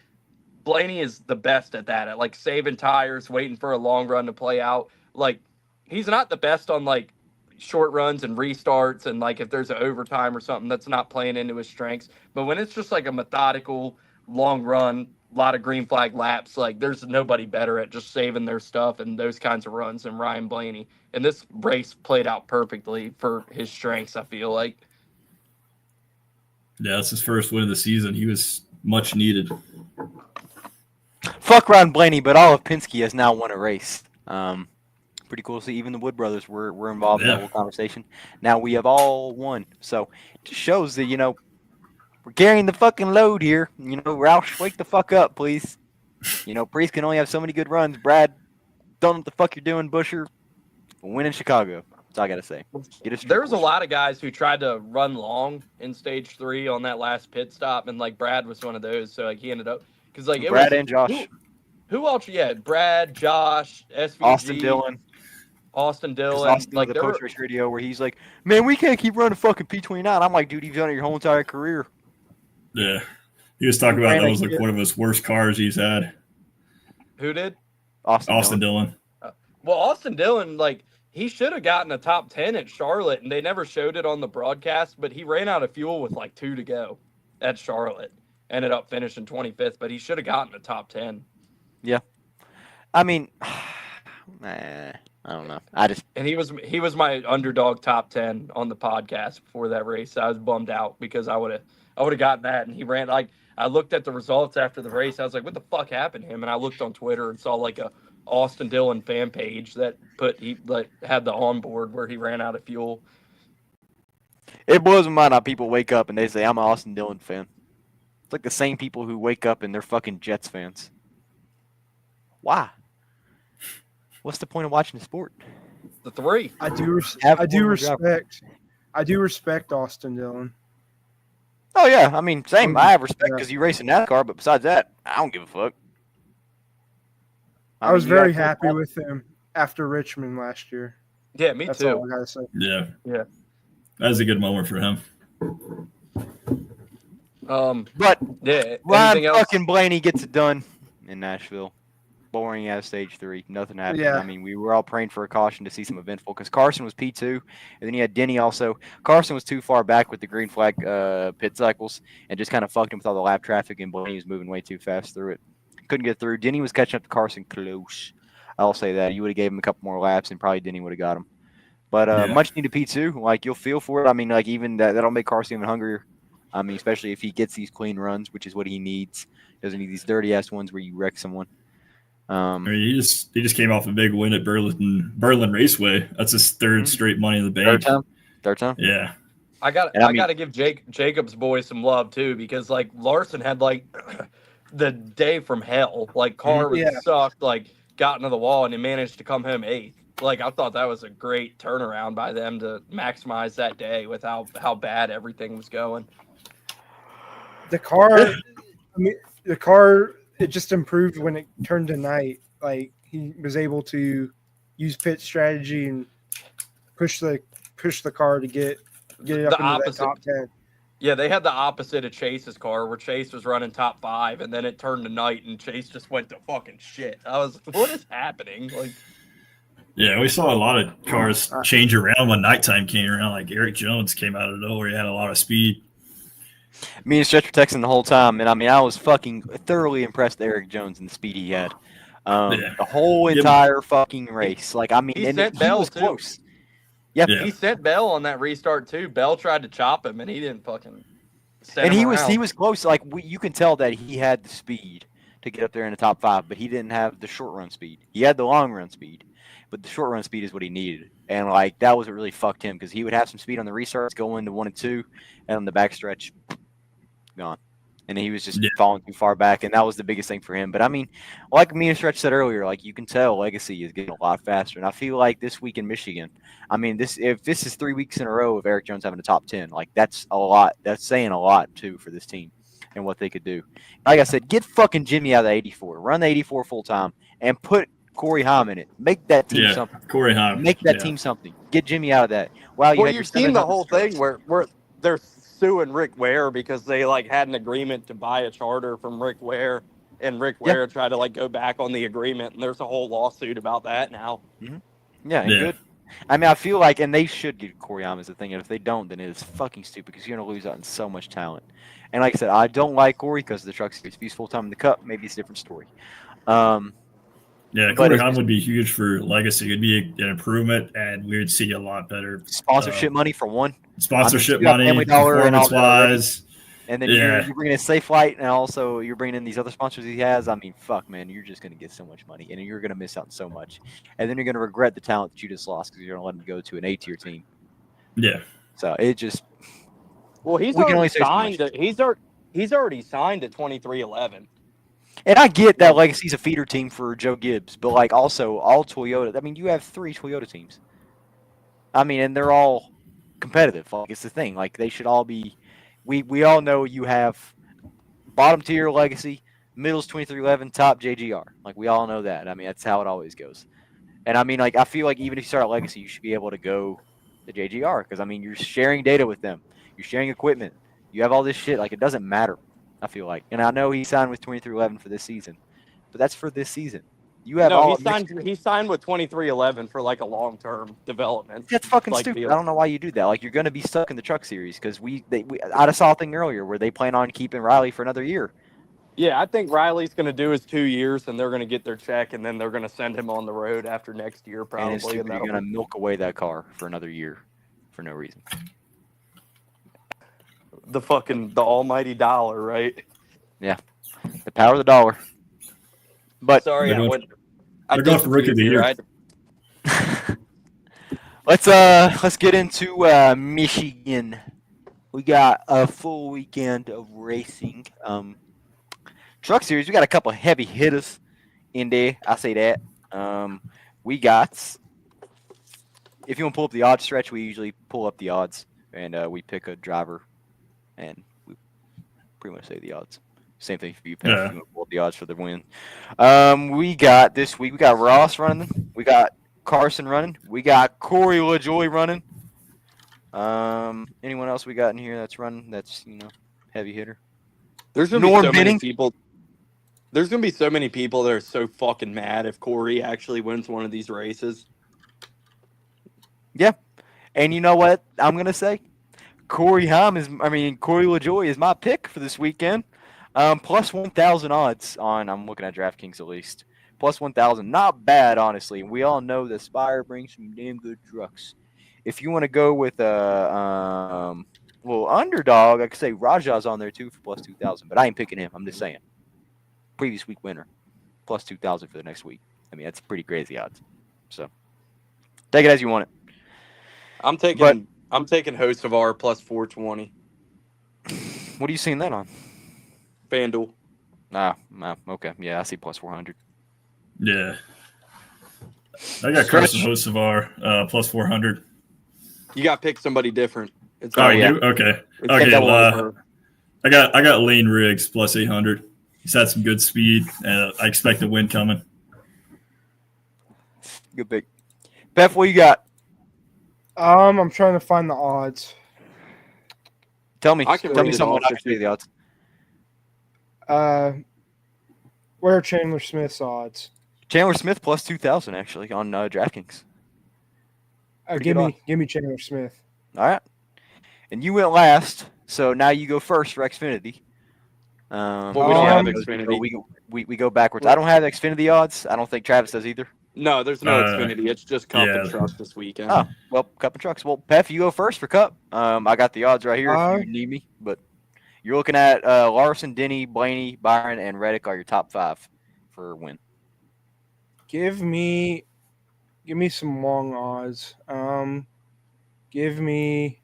Blaney is the best at that, at like saving tires, waiting for a long run to play out. Like he's not the best on like short runs and restarts and like if there's an overtime or something, that's not playing into his strengths. But when it's just like a methodical long run, a lot of green flag laps, like there's nobody better at just saving their stuff and those kinds of runs than Ryan Blaney. And this race played out perfectly for his strengths, I feel like. Yeah, it's his first win of the season. He was much needed. Fuck Ryan Blaney, but all of Penske has now won a race. Pretty cool to see. Even the Wood brothers were involved in that whole conversation. Now we have all won. So it just shows that, we're carrying the fucking load here. Roush, wake the fuck up, please. Priest can only have so many good runs. Brad, don't know what the fuck you're doing, Busher. Win in Chicago. That's all I got to say. There was a lot of guys who tried to run long in stage 3 on that last pit stop, and like Brad was one of those. So like he ended up because like it Brad was, and Josh. Who else? Yeah, Brad, Josh, SVG, Austin Dillon. Austin Like the post-race radio where he's like, man, we can't keep running fucking P29. I'm like, dude, you've done it your whole entire career. Yeah. He was talking about that was like one of his worst cars he's had. Who did? Austin Dillon. Well, Austin Dillon, like, he should have gotten a top 10 at Charlotte, and they never showed it on the broadcast, but he ran out of fuel with like 2 to go at Charlotte. Ended up finishing 25th, but he should have gotten a top 10. Yeah. I mean, I don't know. And he was my underdog top 10 on the podcast before that race. I was bummed out because I would have gotten that, and he ran like I looked at the results after the race. I was like, what the fuck happened to him? And I looked on Twitter and saw like a Austin Dillon fan page that had the onboard where he ran out of fuel. It blows my mind how people wake up and they say, I'm an Austin Dillon fan. It's like the same people who wake up and they're fucking Jets fans. Why? What's the point of watching the sport? The 3. I do respect Austin Dillon. Oh yeah, I mean, same. I have respect because you race in NASCAR, but besides that, I don't give a fuck. I was very happy with him after Richmond last year. Yeah, me That's too. all I gotta say. Yeah. Yeah. That was a good moment for him. But yeah, Ryan fucking Blaney gets it done in Nashville. Boring as stage 3. Nothing happened. Yeah. I mean, we were all praying for a caution to see some eventful because Carson was P2, and then you had Denny also. Carson was too far back with the green flag pit cycles and just kind of fucked him with all the lap traffic, and Blaney was moving way too fast through it. Couldn't get through. Denny was catching up to Carson close. I'll say that. You would have gave him a couple more laps, and probably Denny would have got him. But much needed P2. Like, you'll feel for it. I mean, like, even that'll make Carson even hungrier. I mean, especially if he gets these clean runs, which is what he needs. Doesn't need these dirty-ass ones where you wreck someone. I mean, he just came off a big win at Berlin Raceway. That's his third straight Money in the Bank. Third time. Yeah. I gotta give Jacob's boys some love too, because like Larson had like the day from hell. Like car was sucked, like got into the wall, and he managed to come home 8th. Like I thought that was a great turnaround by them to maximize that day with how bad everything was going. The car, it just improved when it turned to night. Like he was able to use pit strategy and push the car to get it up into that top 10. Yeah, they had the opposite of Chase's car, where Chase was running top 5, and then it turned to night, and Chase just went to fucking shit. I was, what is happening? Like, Yeah, we saw a lot of cars change around when nighttime came around. Like Eric Jones came out of nowhere. He had a lot of speed. Me and Stretch were texting the whole time, and I mean, I was fucking thoroughly impressed with Eric Jones and the speed he had. Yeah. The whole entire fucking race. Like, I mean, He and sent he Bell, was too. close. Yep. Yeah. he sent Bell on that restart, too. Bell tried to chop him, and he didn't fucking send And him he around. was close. Like, you can tell that he had the speed to get up there in the top 5, but he didn't have the short run speed. He had the long run speed, but the short run speed is what he needed. And, like, that was what really fucked him, because he would have some speed on the restarts, go into 1 and 2, and on the backstretch, gone. And he was just falling too far back, and that was the biggest thing for him. But I mean, like me and Stretch said earlier, like you can tell Legacy is getting a lot faster. And I feel like this week in Michigan, I mean, if this is 3 weeks in a row of Eric Jones having a top 10, like that's a lot. That's saying a lot too for this team and what they could do. Like I said, get fucking Jimmy out of the 84, run the 84 full time, and put Corey Haim in it. Make that team something. Corey Haim. Make that team something. Get Jimmy out of that. Wow, You've seen the whole thing where they're suing Rick Ware because they like had an agreement to buy a charter from Rick Ware, and Rick Ware tried to like go back on the agreement, and there's a whole lawsuit about that now. Yeah, good. I mean, I feel like, and they should get Corey Haim as a thing, and if they don't, then it is fucking stupid because you're going to lose out on so much talent. And like I said, I don't like Corey because of the truck series. If he's full-time in the Cup, maybe it's a different story. Yeah, Corey Haim would be huge for Legacy. It'd be an improvement, and we would see a lot better sponsorship money for one. Sponsorship money, performance-wise. And then you're bringing in Safe Flight, and also you're bringing in these other sponsors he has. I mean, fuck, man, you're just going to get so much money, and you're going to miss out on so much. And then you're going to regret the talent that you just lost because you're going to let him go to an A-tier team. Yeah. So it just – Well, he's already signed – he's already signed at 2311. And I get that Legacy's a feeder team for Joe Gibbs, but like also all Toyota. I mean, you have 3 Toyota teams. I mean, and they're all competitive. Like it's the thing. Like they should all be. We all know you have bottom tier Legacy, middle's 2311, top JGR. Like we all know that. I mean, that's how it always goes. And I mean, like I feel like even if you start at Legacy, you should be able to go to JGR because I mean you're sharing data with them, you're sharing equipment, you have all this shit. Like it doesn't matter. I feel like, and I know he signed with 2311 for this season, but that's for this season. You have he signed with 2311 for like a long-term development. That's fucking stupid. I don't know why you do that. Like you're going to be stuck in the truck series because I saw a thing earlier where they plan on keeping Riley for another year. Yeah, I think Riley's going to do his 2 years, and they're going to get their check, and then they're going to send him on the road after next year, probably. And you're going to milk away that car for another year for no reason. The almighty dollar, right? Yeah, the power of the dollar. But sorry, I got for rookie of the year. Let's get into Michigan. We got a full weekend of racing. Truck series, we got a couple heavy hitters in there. I say that. We got, if you want to pull up the odds stretch, we usually pull up the odds and we pick a driver and we pretty much say the odds. Same thing for you, Pat. If you want to pull up the odds for the win. We got this week, we got Ross running. We got Carson running. We got Corey LaJoy running. Anyone else we got in here that's running? That's heavy hitter. There's gonna be so many people. There's gonna be so many people that are so fucking mad if Corey actually wins one of these races. Yeah, and you know what I'm gonna say? Corey LaJoy is my pick for this weekend. Plus 1,000 odds on. I'm looking at DraftKings at least. Plus 1,000, not bad honestly. We all know the Spire brings some damn good trucks. If you want to go with a underdog, I could say Rajah's on there too for plus 2,000, but I ain't picking him. I'm just saying. Previous week winner, plus 2,000 for the next week. I mean, that's pretty crazy odds. So take it as you want it. I'm taking host of our plus 420. What are you seeing that on? FanDuel. Okay. Yeah, I see plus 400. Yeah. I got Carson Hocevar plus 400. You got to pick somebody different. You do? Okay. I got Lane Riggs plus 800. He's had some good speed, and I expect a win coming. Good pick. Beth, what you got? I'm trying to find the odds. Tell me. I can Tell me read it something off about if you- the odds. What are Chandler Smith's odds? Chandler Smith plus 2,000 actually on DraftKings. Pretty Give good me Chandler Smith. All right. And you went last, so now you go first for Xfinity. But we don't have Um, Xfinity. We go backwards. I don't have Xfinity odds. I don't think Travis does either. No, there's no Xfinity. It's just Cup and yeah. Truck this weekend. Oh, well, Cup and Trucks. Well, Pef, you go first for Cup. I got the odds right here if you need me. But you're looking at Larson, Denny, Blaney, Byron, and Reddick are your top 5 for win. Give me some long odds. Give me.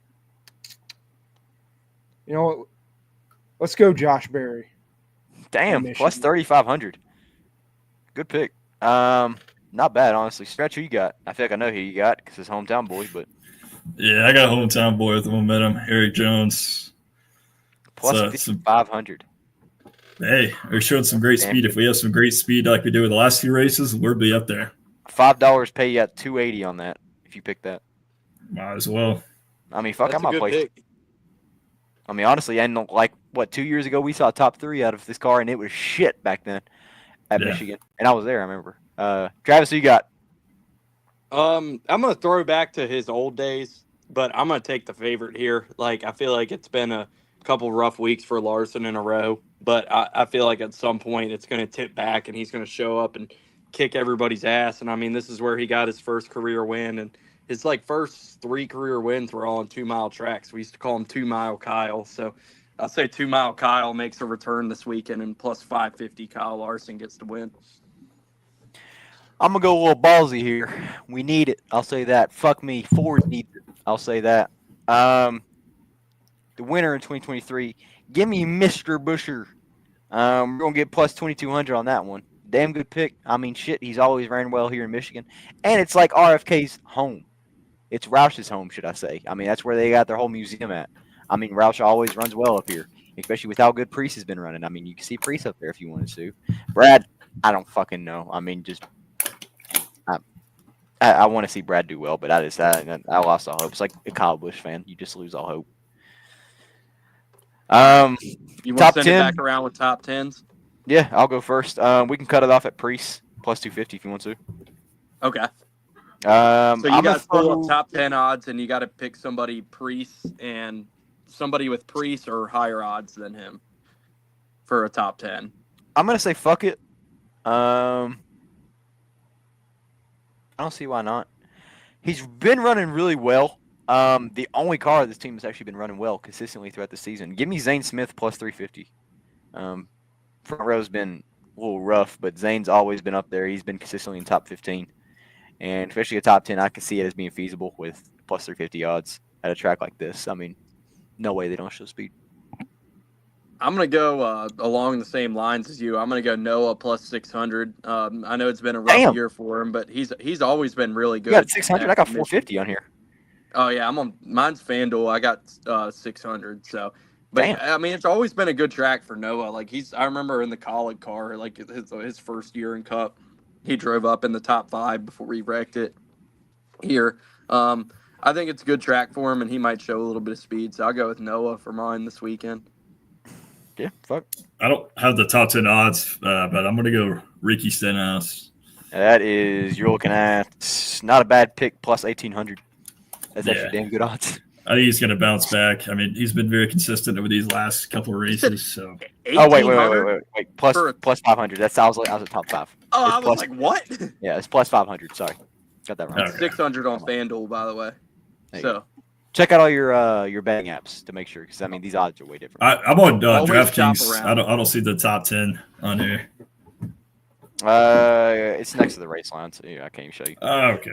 You know what? Let's go, Josh Berry. Damn, Michigan. plus 3,500. Good pick. Not bad, honestly. Stretch, who you got? I feel like I know who you got because it's hometown boy, but Yeah, I got a hometown boy with the momentum, Eric Jones. plus So, 5,500. Hey, we're showing some great speed. If we have some great speed like we did with the last few races, we'll be up there. $5 pay you at $280 on that if you pick that. Might as well. I mean, fuck, That's I a might good play. pick. I mean, honestly, and like what 2 years ago we saw top 3 out of this car, and it was shit back then at Yeah. Michigan, and I was there. I remember. Travis, who you got? I'm gonna throw back to his old days, but I'm gonna take the favorite here. Like I feel like it's been a couple rough weeks for Larson in a row, but I feel like at some point it's gonna tip back and he's gonna show up and kick everybody's ass. And I mean, this is where he got his first career win, and his like first 3 career wins were all on 2-mile tracks. We used to call him 2-mile Kyle. So I'll say 2-mile Kyle makes a return this weekend, and plus 550 Kyle Larson gets to win. I'm gonna go a little ballsy here. We need it. I'll say that. Fuck me. Ford needs it. I'll say that. The winner in 2023. Give me Mr. Busher. We're gonna get plus 2,200 on that one. Damn good pick. I mean, shit. He's always ran well here in Michigan, and it's like RFK's home. It's Roush's home, should I say? I mean, that's where they got their whole museum at. I mean, Roush always runs well up here, especially with how good Priest has been running. I mean, you can see Priest up there if you wanted to. Brad, I don't fucking know. I mean, just. I want to see Brad do well, but I lost all hope. It's like a Kyle Busch fan. You just lose all hope. You want Top to send 10? it back around with top 10s? Yeah, I'll go first. We can cut it off at Priest plus 250 if you want to. Okay. So So you got to pull up top 10 odds, and you got to pick somebody Priest and somebody with Priest or higher odds than him for a top 10. I'm gonna say fuck it. I don't see why not. He's been running really well. The only car of this team has actually been running well consistently throughout the season. Give me Zane Smith plus 350. Front row's been a little rough, but Zane's always been up there. He's been consistently in top 15. And especially a top 10, I can see it as being feasible with plus 350 odds at a track like this. I mean, no way they don't show speed. I'm going to go along the same lines as you. I'm going to go Noah plus 600. I know it's been a rough year for him, but he's always been really good. You got 600? I got 450 on here. Oh, yeah. Mine's FanDuel. I got 600. So, but Damn. I mean, it's always been a good track for Noah. Like I remember in the college car, like his first year in Cup, he drove up in the top 5 before he wrecked it here. I think it's a good track for him, and he might show a little bit of speed. So I'll go with Noah for mine this weekend. Yeah, fuck. I don't have the top 10 odds, but I'm going to go Ricky Stenhouse. That is, you're looking at not a bad pick, plus 1,800. That's actually damn good odds. I think he's going to bounce back. I mean, he's been very consistent over these last couple of races. So. Oh, wait. Plus 500. That's I was at top 5. Oh, I was like, what? Yeah, it's plus 500. Sorry. Got that wrong. Okay. 600 on FanDuel, by the way. So check out all your betting apps to make sure, because I mean these odds are way different. I'm on Always DraftKings. shop around. I don't see the top 10 on here. It's next to the race line, so yeah, I can't even show you. Okay.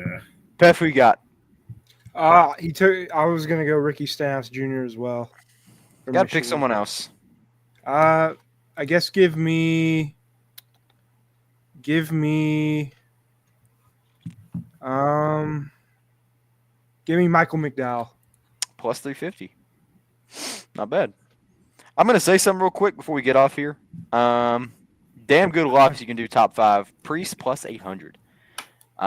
Pef, who you got? I was gonna go Ricky Stenhouse Jr. as well. You gotta pick someone else. I guess give me Michael McDowell. Plus 350. Not bad. I'm gonna say something real quick before we get off here. Damn good locks you can do top 5. Priest plus 800. You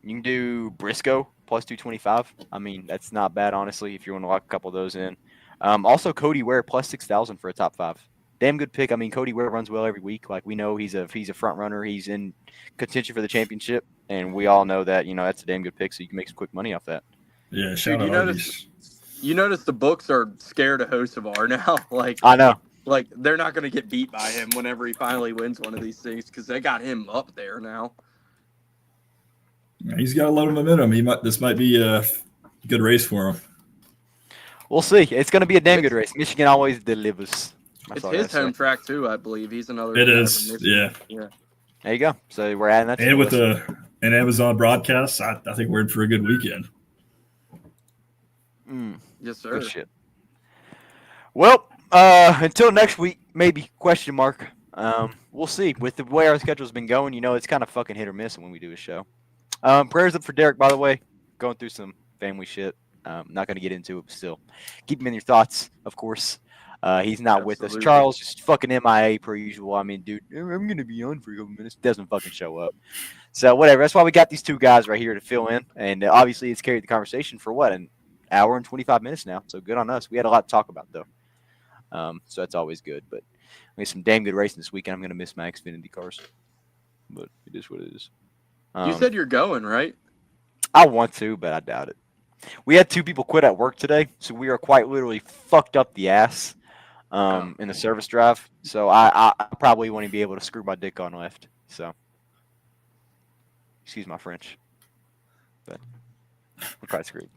can do Briscoe plus 225. I mean, that's not bad, honestly, if you want to lock a couple of those in. Also, Cody Ware plus 6,000 for a top 5. Damn good pick. I mean, Cody Ware runs well every week. Like, we know he's a front runner. He's in contention for the championship, and we all know that, that's a damn good pick, so you can make some quick money off that. Yeah, shout Dude, out Arby's. you notice the books are scared of Hocevar now. I know. Like, they're not going to get beat by him whenever he finally wins one of these things because they got him up there now. Yeah, he's got a lot of momentum. This might be a good race for him. We'll see. It's going to be a damn good race. Michigan always delivers. It's his home track, too, I believe. He's another. It is, yeah. There you go. So we're adding that to and with list. an Amazon broadcast, I think we're in for a good weekend. Yes, sir. Good shit. Well, until next week, maybe, question mark. We'll see. With the way our schedule's been going, it's kind of fucking hit or miss when we do a show. Prayers up for Derek, by the way. Going through some family shit. Not going to get into it, but still. Keep him in your thoughts, of course. He's not with us. Charles, just fucking MIA per usual. I mean, dude, I'm going to be on for a couple minutes. Doesn't fucking show up. So, whatever. That's why we got these two guys right here to fill in. And obviously, it's carried the conversation for what? An hour and 25 minutes now. So, good on us. We had a lot to talk about, though. So, that's always good. But we had some damn good racing this weekend. I'm going to miss my Xfinity cars. But it is what it is. You said you're going, right? I want to, but I doubt it. We had 2 people quit at work today, so we are quite literally fucked up the ass in the service drive. So I probably won't even be able to screw my dick on left. So, excuse my French. But we're probably screwed.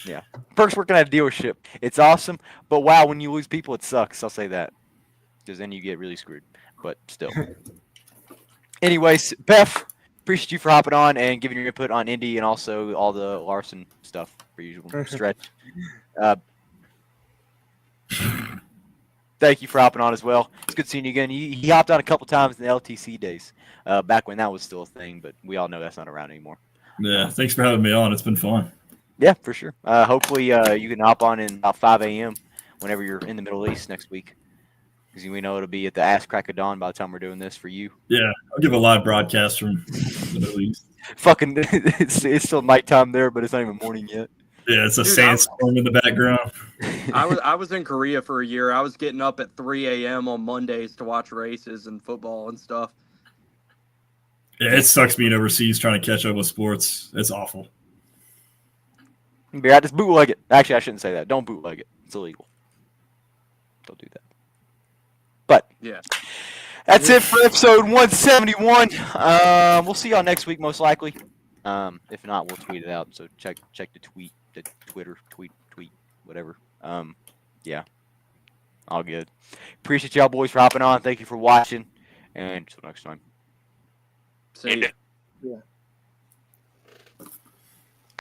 Yeah. Perks working at a dealership. It's awesome, but wow, when you lose people, it sucks. I'll say that. Because then you get really screwed. But still. Anyways, Beth. Appreciate you for hopping on and giving your input on Indy and also all the Larson stuff for usual stretch. Thank you for hopping on as well. It's good seeing you again. He hopped on a couple times in the LTC days, back when that was still a thing, but we all know that's not around anymore. Yeah, thanks for having me on. It's been fun. Yeah, for sure. Hopefully you can hop on in about 5 a.m. whenever you're in the Middle East next week. Because we know it'll be at the ass crack of dawn by the time we're doing this for you. Yeah, I'll give a live broadcast from the Middle East. Fucking, it's still nighttime there, but it's not even morning yet. Yeah, it's a sandstorm in the background. I was in Korea for a year. I was getting up at 3 a.m. on Mondays to watch races and football and stuff. Yeah, it sucks being overseas trying to catch up with sports. It's awful. Yeah, just bootleg it. Actually, I shouldn't say that. Don't bootleg it. It's illegal. Don't do that. But yeah, that's it for episode 171. We'll see y'all next week, most likely. If not, we'll tweet it out. So check the Twitter, whatever. Yeah, all good. Appreciate y'all boys for hopping on. Thank you for watching, and until next time. see ya. Yeah.